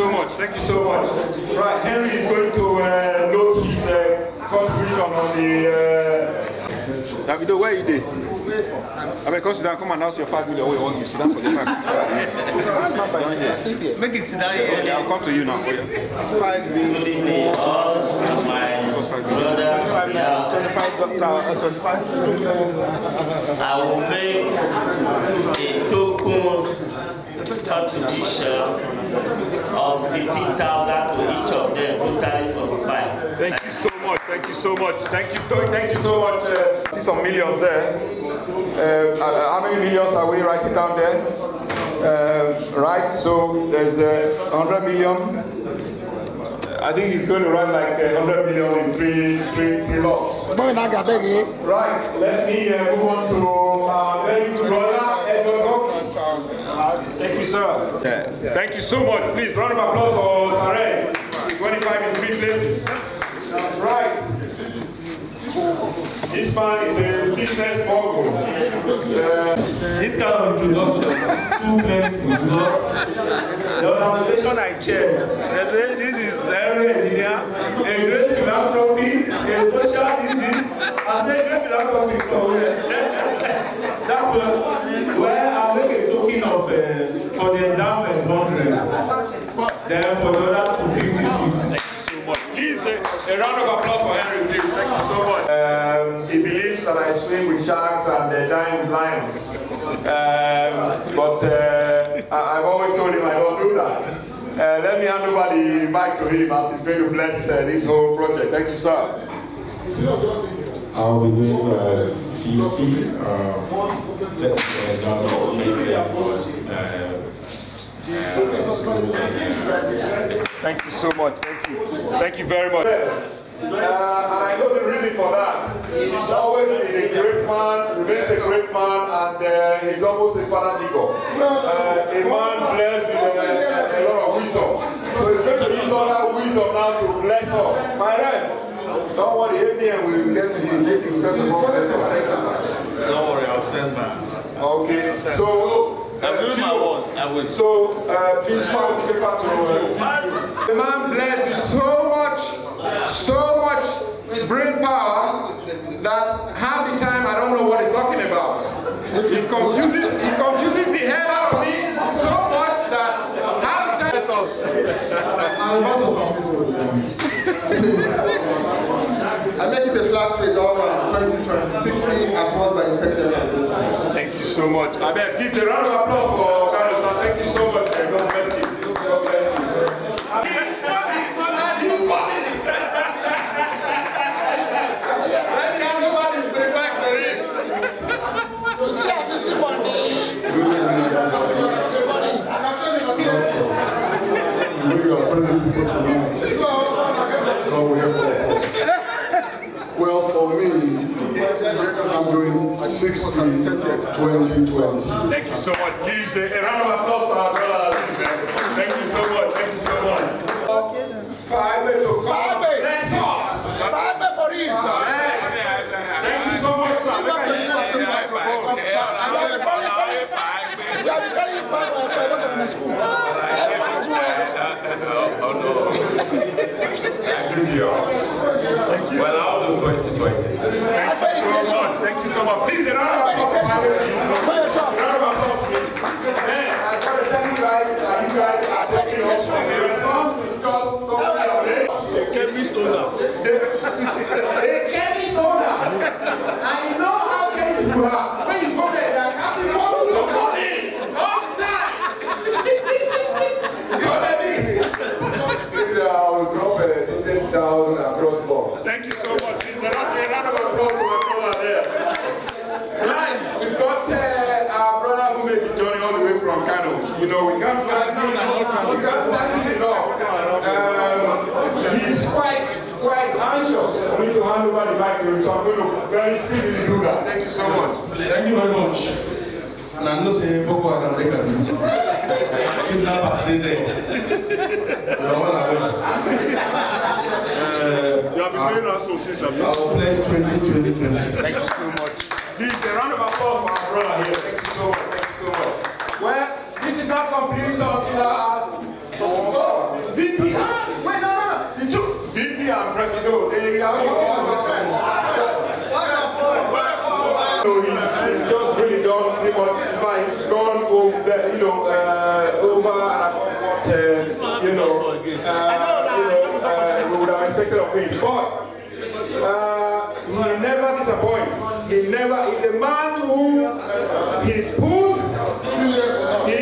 much. Thank you so much. Right, Henry is going to note his contribution on the. Davido, where you did? I mean, come sit down, come announce your 5 million. You sit down for the 5 million. Make it sit down here. I'll come to you now. 5 million. All my brothers, 25. I will make a token contribution of 15,000 to each of them, totally 45. Thank you so much. Thank you so much. Thank you so much. See some millions there. How many millions are we writing down there? Right, so there's 100 million. I think he's going to write like 100 million in three lots. Right, let me move on to very good brother, Edward. Thank you, sir. Yeah. Thank you so much. Please, round of applause for Sareh. 25 in 3 places. Right. This man is a business mogul. This kind of introduction is too messy because the organization I chaired, they say this is every engineer, a great philanthropist, a social disease, and a great philanthropist somewhere. That was where I'll make a token of for the endowment 100. Then for the other 250. Please, a round of applause for Henry, please. Thank you so much. He believes that I swim with sharks and dine with lions. But I've always told him I don't do that. Let me hand over the mic to him as he's going to bless this whole project. Thank you, sir. I'll be doing 50, Thank you so much. Thank you. Thank you very much. And I know the reason for that. He's always been a great man, remains a great man, and he's almost a father figure. A man blessed with a lot of wisdom. So he's going to use all that wisdom now to bless us. My friend, don't worry, ABM will get to you. First of all, bless us. Don't worry, I'll send back. Okay, so I'm doing my one. I will. So please pass the paper to the man blessed with so much brain power that half the time I don't know what he's talking about. He confuses the hell out of me so much that half the time. I'm about to confuse you. I make it a flat rate all around 2020, 60 at once by intention. Thank you so much. I beg, please a round of applause for Carlos. Thank you so much. God bless you. God bless you. He's funny. He's funny. Let everybody bring back the ring. Well, for me, I'm doing 60, 2020. Thank you so much. Please, a round of applause for our brother. Thank you so much. Thank you so much. Thank you so much, sir. Well, I'll do 2020. Thank you so much. Thank you so much. Please, a round of applause. A round of applause, please. Man, I got to tell you guys that you guys are taking off. The response is just totally amazing. A chemist owner. A chemist owner. And you know how chemists you are. When you come there, they're counting bottles of money all the time. So maybe I will drop 10,000 across the board. Thank you so much. Please, a round of applause for my brother there. Right, we've got our brother who made the journey all the way from Kano. You know, we can't thank him enough. He's quite anxious for me to hand over the mic to him, so I'm going to very speedily do that. Thank you so much. Thank you very much. And I know say Boko Haram make a it's not participating there. You have been paying us so since I've been. I'll play 2020. Thank you so much. Please, a round of applause for our brother here. Thank you so much. Thank you so much. Well, this is not complete until VP. Wait, no. The two VP and President. They are he's just really done pretty much fine. He's gone over, we would have expected of him. But he never disappoints. He never, if the man who he pulls, when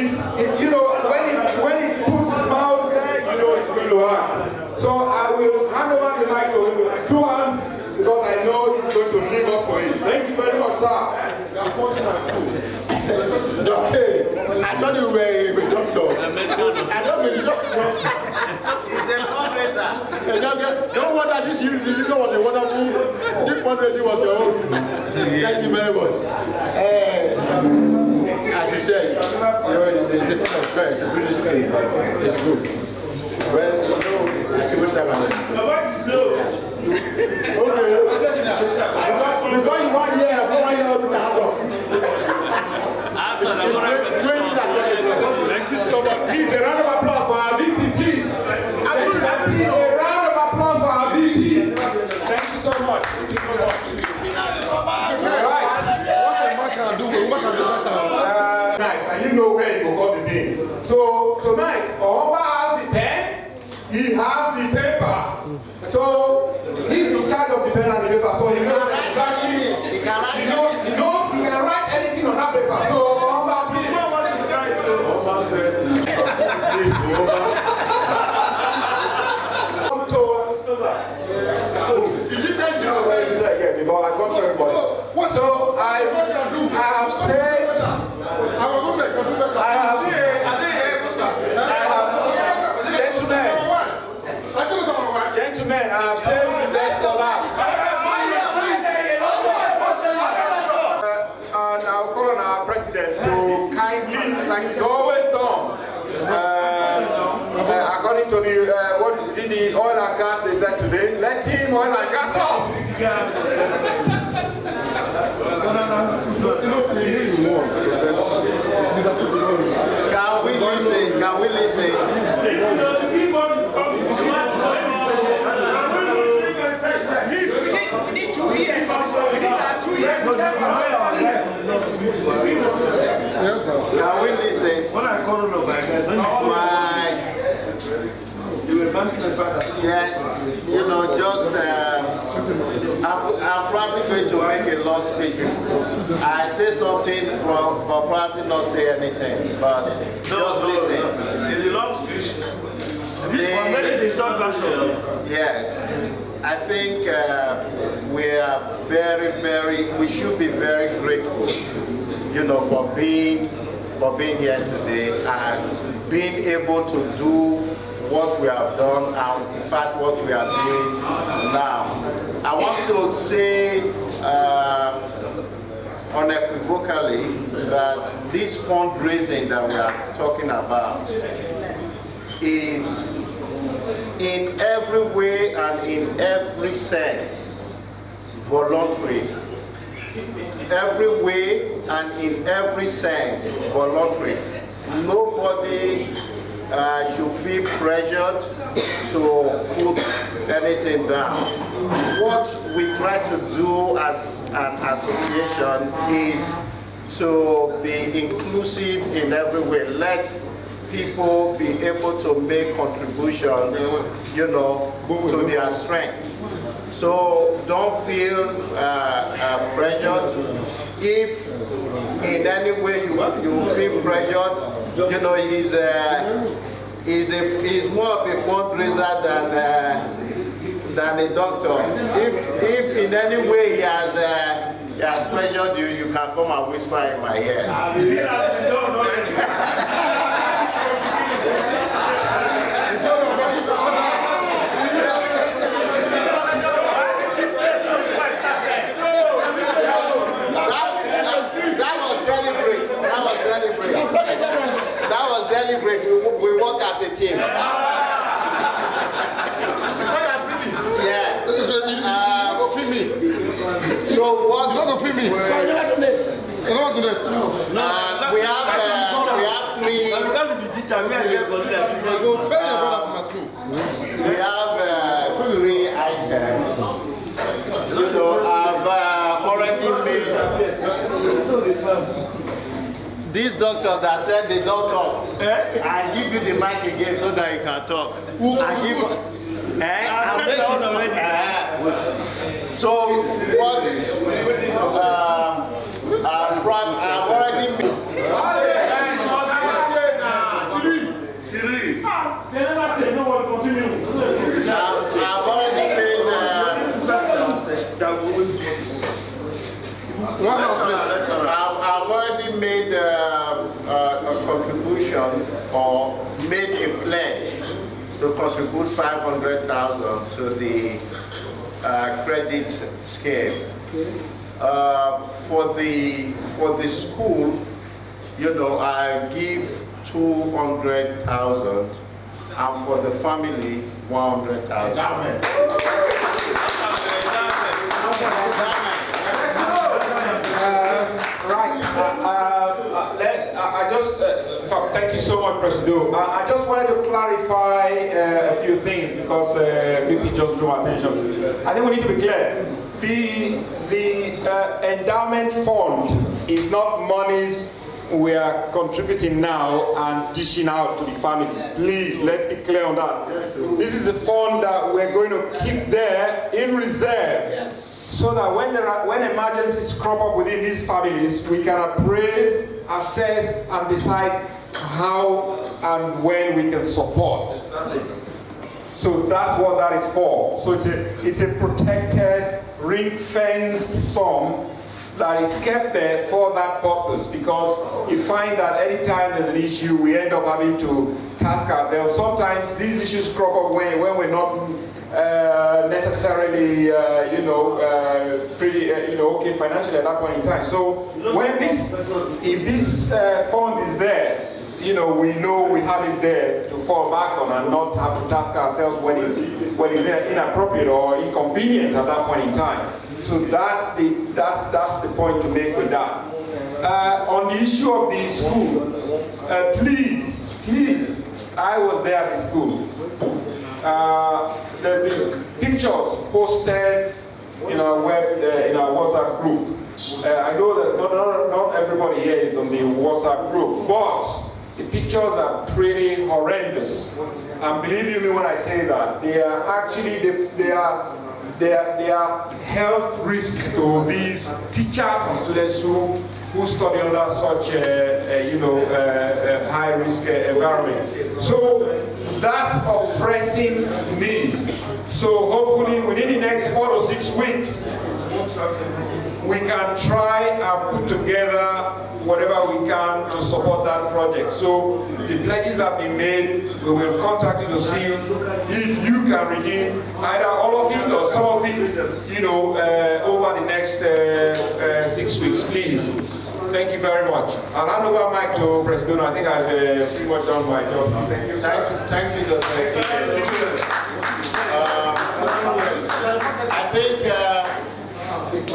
he pulls his mouth, it's going to hurt. So I will hand over the mic to him with 2 hands because I know he's going to live up to it. Thank you very much, sir. Okay, I thought you were a doctor. I don't mean doctor. He's a fundraiser. Don't wonder this you was a wonderful. This fundraising was your own. Thank you very much. As you said, it's a thing of pride to do this thing. It's good. Well, I see what's happening. The voice is slow. Okay. Because you want here, I want you to have So he's in charge of the pen and the paper, so he knows exactly. He can write anything on that paper. So so I have said, gentlemen, I have saved the best for last. And I'll call on our president to kindly, like he's always done, according to the what did the oil and gas they said today, let him oil and gas us. Can we listen? Can we listen? We need 2 years. We need 2 years. Can we listen? When I call on Why? Yeah, you know, just I'm probably going to make a long speech. I say something, but probably not say anything. But just listen. It's a long speech. Yes, I think we should be very grateful, you know, for being here today and being able to do what we have done and in fact what we are doing now. I want to say unequivocally that this fundraising that we are talking about is in every way and in every sense voluntary. Every way and in every sense voluntary. Nobody should feel pressured to put anything down. What we try to do as an association is to be inclusive in every way. Let people be able to make contribution, you know, to their strength. So don't feel pressured. If in any way you feel pressured, you know, he's more of a fundraiser than a doctor. If in any way he has pressured you, you can come and whisper in my ear. That was deliberate. We work as a team. Yeah. So what? We have 3. We have 3 items. You know, I've already made. These doctors that said they don't talk, I give you the mic again so that you can talk. So what I've already made. I've already made a contribution or made a pledge to contribute 500,000 to the credit scheme. For the school, you know, I give 200,000, and for the family 100,000. Thank you so much, President. I just wanted to clarify a few things because people just drew attention. I think we need to be clear. The endowment fund is not monies we are contributing now and dishing out to the families. Please, let's be clear on that. This is a fund that we're going to keep there in reserve, so that when emergencies crop up within these families, we can appraise, assess, and decide how and when we can support. So that's what that is for. So it's a protected, ring-fenced sum that is kept there for that purpose, because you find that anytime there's an issue, we end up having to task ourselves. Sometimes these issues crop up when we're not necessarily, pretty, okay financially at that point in time. So when if this fund is there, we know we have it there to fall back on and not have to task ourselves when it's inappropriate or inconvenient at that point in time. So that's the point to make with that. On the issue of the school, please, I was there at the school. There's been pictures posted in our WhatsApp group. I know that not everybody here is on the WhatsApp group, but the pictures are pretty horrendous. And believe you me when I say that, they are actually they are health risks to these teachers and students who study under such high risk environment. So that's of pressing need. So hopefully within the next 4 to 6 weeks, we can try and put together whatever we can to support that project. So the pledges have been made. We will contact you to see if you can redeem either all of it or some of it, over the next 6 weeks, please. Thank you very much. I'll hand over mic to President. I think I've pretty much done my job now. Thank you. Thank you, Dr. I think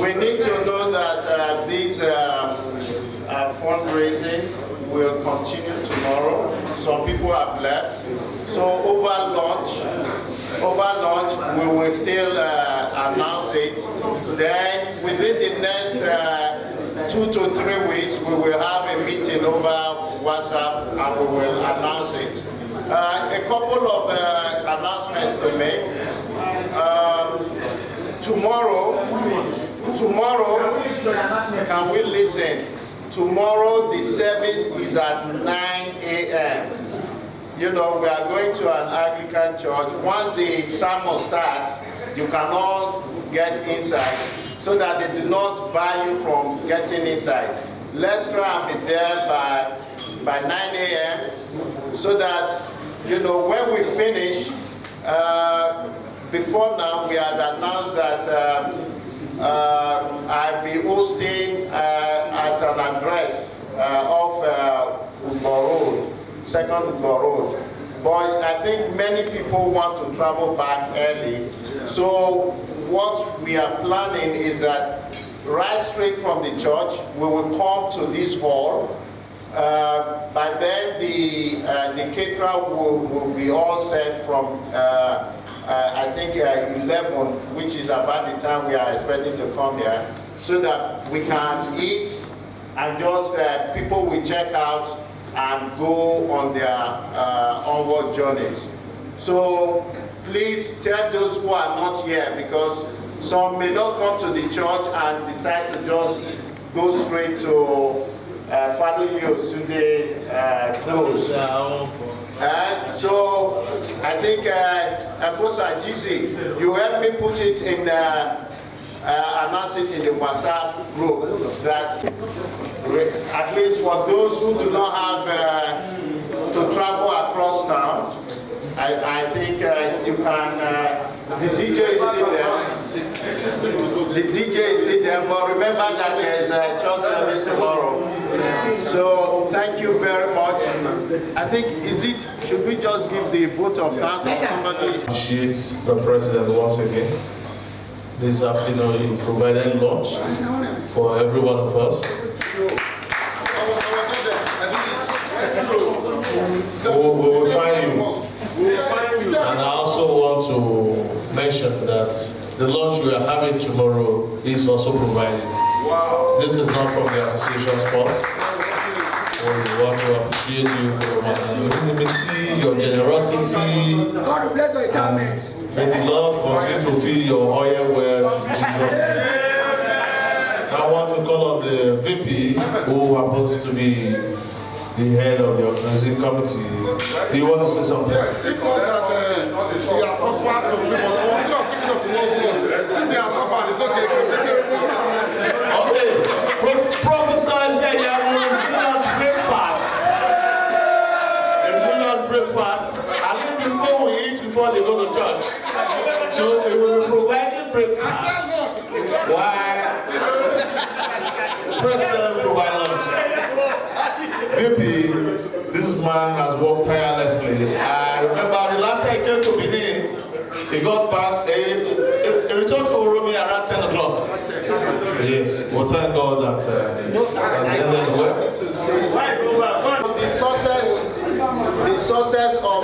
we need to know that these fundraising will continue tomorrow. Some people have left. So over lunch, we will still announce it. Then within the next 2 to 3 weeks, we will have a meeting over WhatsApp and we will announce it. A couple of announcements to make. Tomorrow, can we listen? Tomorrow the service is at 9 a.m. We are going to an Anglican church. Once the sermon starts, you cannot get inside, so that they do not bar you from getting inside. Let's try and be there by 9 a.m. so that, when we finish, before now we had announced that I'll be hosting at an address off Ugbo Road, 2nd Ugbo Road. But I think many people want to travel back early. So what we are planning is that right straight from the church, we will come to this hall. By then the caterer will be all set from I think 11, which is about the time we are expecting to come here, so that we can eat and just people will check out and go on their onward journeys. So please tell those who are not here, because some may not come to the church and decide to just go straight to Fadu Yosunde close. So I think Fosa GC, you help me put it in, announce it in the WhatsApp group, that at least for those who do not have to travel across town, I think you can, the DJ is still there. The DJ is still there, but remember that there is a church service tomorrow. So thank you very much. I think, should we just give the vote of thanks to somebody? Appreciate the president once again. This afternoon he provided lunch for every one of us. We'll find you. And I also want to mention that the lunch we are having tomorrow is also provided. Wow. This is not from the association's cost. We want to appreciate you for your magnanimity, your generosity. God bless your garments. May the Lord continue to fill your oil wells in Jesus' name. I want to call on the VP, who happens to be the head of the organizing committee. Do you want to say something? Yes, it was that he has offered to people. I was not taking up to Wall Street. Since he has offered, it's okay. Okay. Prophesy said you have to school us breakfast. The school us breakfast. At least the people will eat before they go to church. So we will be providing breakfast. Why? The president will provide lunch. VP, this man has worked tirelessly. I remember the last time he came to Benin, he got back, he returned to Oromi around 10 o'clock. Yes, well, thank God that has ended well. The success of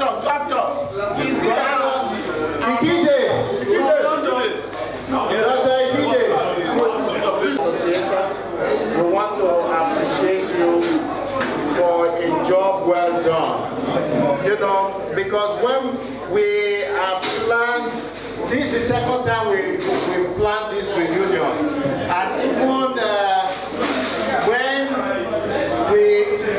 Doctor, he's we want to appreciate you for a job well done. You know, because when we have planned, this is the second time we planned this reunion, and even when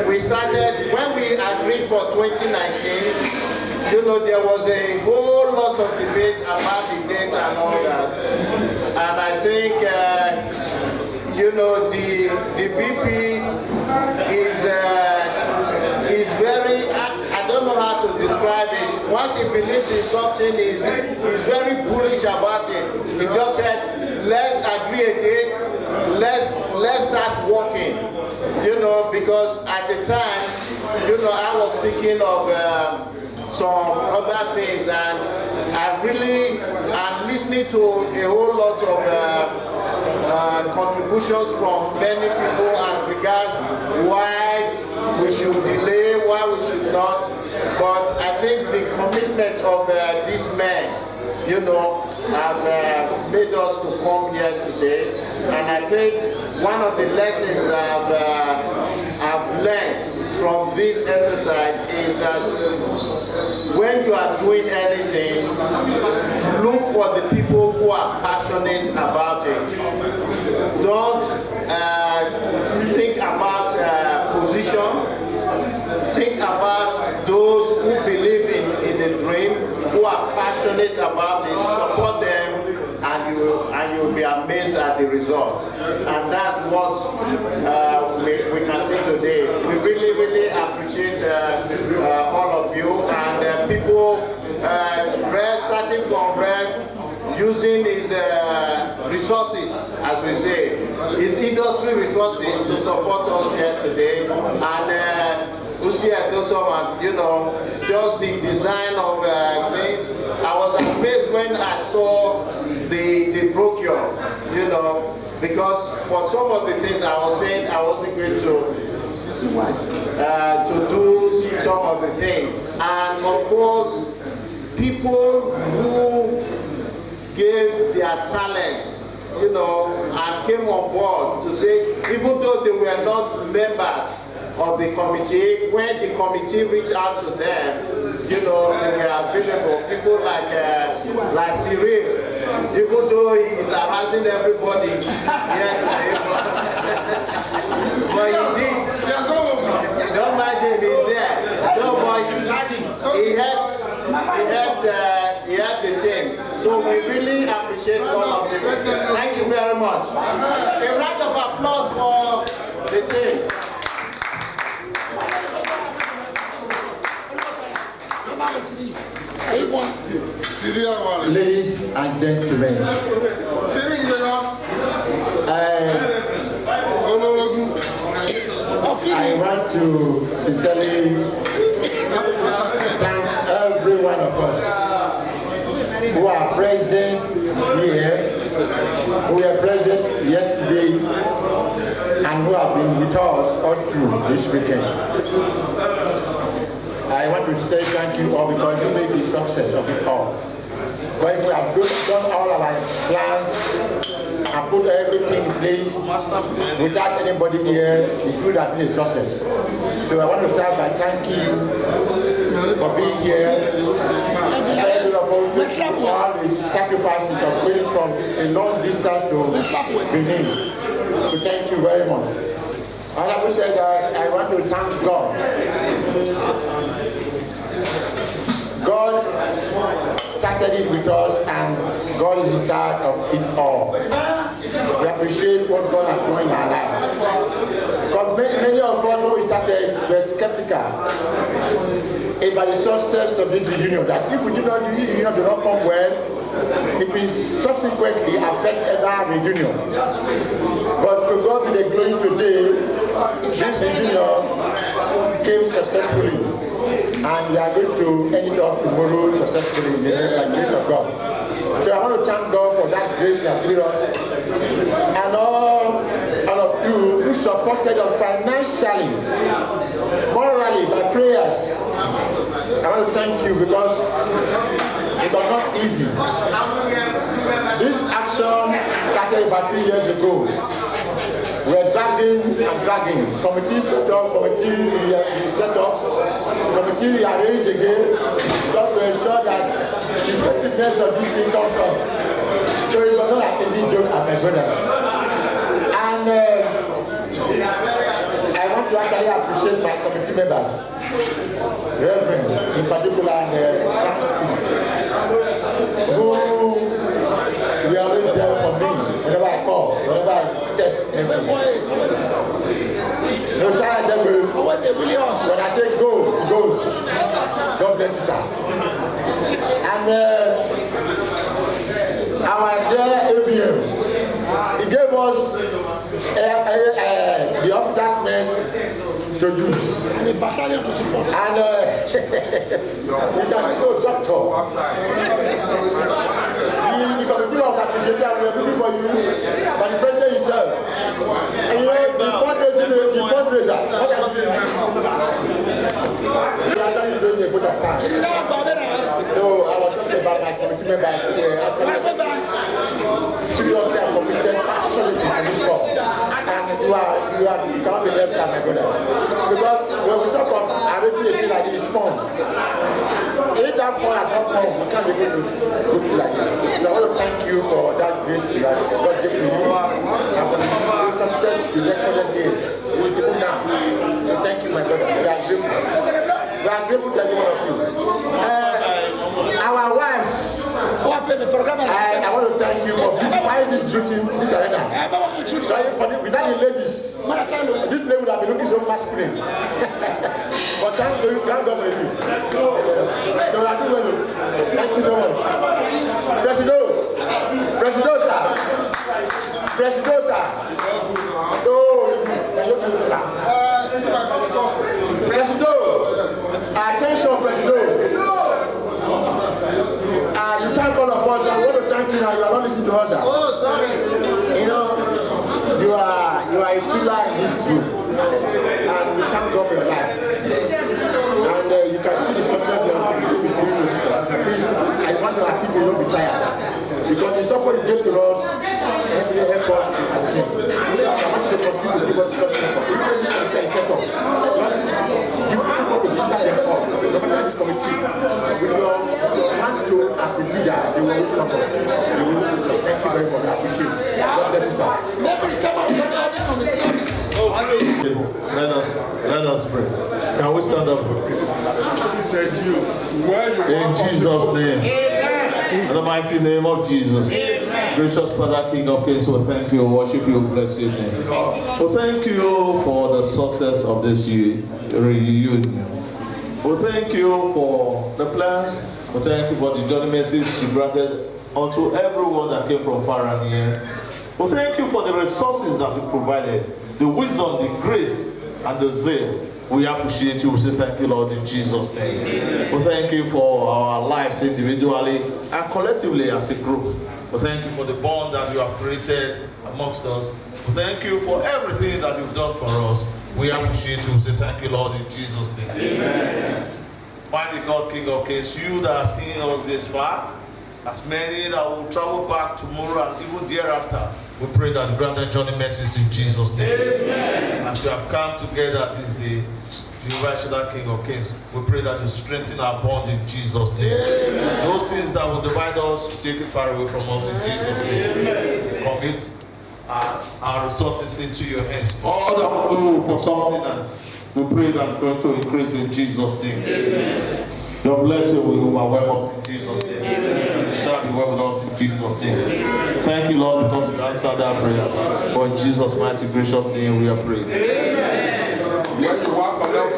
we started, when we agreed for 2019. You know, there was a whole lot of debate about the date and all that. And I think, you know, the VP is very, I don't know how to describe it. Once he believes in something, he's very bullish about it. He just said, let's agree a date, let's start working. You know, because at the time, you know, I was thinking of some other things, and I'm listening to a whole lot of contributions from many people as regards why we should delay, why we should not. But I think the commitment of these men, you know, have made us to come here today. And I think one of the lessons I've learned from this exercise is that when you are doing anything, look for the people who are passionate about it. Don't think about position. Think about those who believe in the dream, who are passionate about it. Support them, and you'll be amazed at the result. And that's what we can see today. We really appreciate all of you, and people starting from Red, using his resources, as we say, his industry resources to support us here today. And you know, just the design of things. I was amazed when I saw the brochure, you know, because for some of the things I was saying, I wasn't going to do some of the things. And of course, people who gave their talents, you know, and came on board to say, even though they were not members of the committee, when the committee reached out to them, you know, they were available. People like Cyril, even though he is harassing everybody here today, but he did. Don't mind him, he's there. No, but he helped the team. So we really appreciate all of you. Thank you very much. A round of applause for the team. Ladies and gentlemen, I want to sincerely thank every one of us who are present here, who were present yesterday, and who have been with us all through this weekend. I want to say thank you all because you made the success of it all. But if we have done all our plans and put everything in place without anybody here, it would have been a success. So I want to start by thanking you for being here. Thank you for all the sacrifices of going from a long distance to Benin. So thank you very much. And I would say that I want to thank God. God started it with us, and God is in charge of it all. We appreciate what God has done in our lives. Because many of us, when we started, were skeptical about the success of this reunion. That if we do not do this reunion, do not come well, it will subsequently affect our reunion. But to God be the glory today, this reunion came successfully. And we are going to end it up tomorrow successfully in the grace of God. So I want to thank God for that grace that given us. And all of you who supported us financially, morally, by prayers. I want to thank you because it was not easy. This action started about 3 years ago. We were dragging and dragging. Committee set up, committee set up, committee rearranged again, just to ensure that the effectiveness of this thing comes from. So it was not an easy joke at my brother. And I want to actually appreciate my committee members, Reverend in particular, and Francis, who we are always there for me whenever I call, whenever I test message. No sir, when I say go, he goes. God bless you, sir. And our dear ABM, he gave us the officers' mess to use. And a battalion to support. And you can see no doctor. The committee was appreciated and we are looking for you, but the president himself. And you know, the fundraiser, what can I say? We are actually doing a good of time. So I was talking about my committee members who were actually seriously and committed absolutely to this cause. And you cannot be left out, my brother. Because when we talk of arranging a thing like this, it's fun. If that fun has not come, we can't be able to do like this. So I want to thank you for that grace that God gave to you. And for the success you recorded here. Even now. So thank you, my brother. We are grateful. We are grateful to every one of you. Our wives, I want to thank you for beautifying this beauty, this arena. So without the ladies, this place would have been looking so masculine. But thank God for you. So I do well. Thank you so much. Presido, sir. Attention, Presido. You thank all of us. I want to thank you now. You are not listening to us. Oh, sorry. You know, you are a pillar in this group. And we thank God for your life. And you can see the success you are doing with this. Please, I want to have people not be tired. Because the support you give to us, every help us to achieve. I want you to continue to give us such support. Even if you can set up, you want to give them up. No matter this committee, with your hand to as a leader, they will always come up. They will always say, thank you very much. I appreciate it. God bless you, sir. Let us pray. Can we stand up? He said you. In Jesus' name. In the mighty name of Jesus. Amen. Gracious Father, King of Kings, we thank you, worship you, bless your name. We thank you for the success of this reunion. We thank you for the plans. We thank you for the journey messages you granted unto everyone that came from far and near. We thank you for the resources that you provided, the wisdom, the grace, and the zeal. We appreciate you. We say thank you, Lord, in Jesus' name. We thank you for our lives individually and collectively as a group. We thank you for the bond that you have created amongst us. We thank you for everything that you've done for us. We appreciate you. We say thank you, Lord, in Jesus' name. Amen. Mighty God, King of Kings, you that are seeing us this far, As many that will travel back tomorrow and even thereafter. We pray that grant them journey mercies in Jesus' name. Amen. As we have come together this day, the King of Kings, we pray that you strengthen our bond in Jesus' name. Amen. Those things that will divide us, take it far away from us in Jesus' name. Amen. Commit our resources into your hands. All that we do for sustenance, we pray that it's going to increase in Jesus' name. Amen. Your blessing will overwhelm us in Jesus' name. Amen. You shall be well with us in Jesus' name. Amen. Thank you, Lord, because you answered our prayers. For in Jesus' mighty gracious name we are praying. Amen. When you walk on that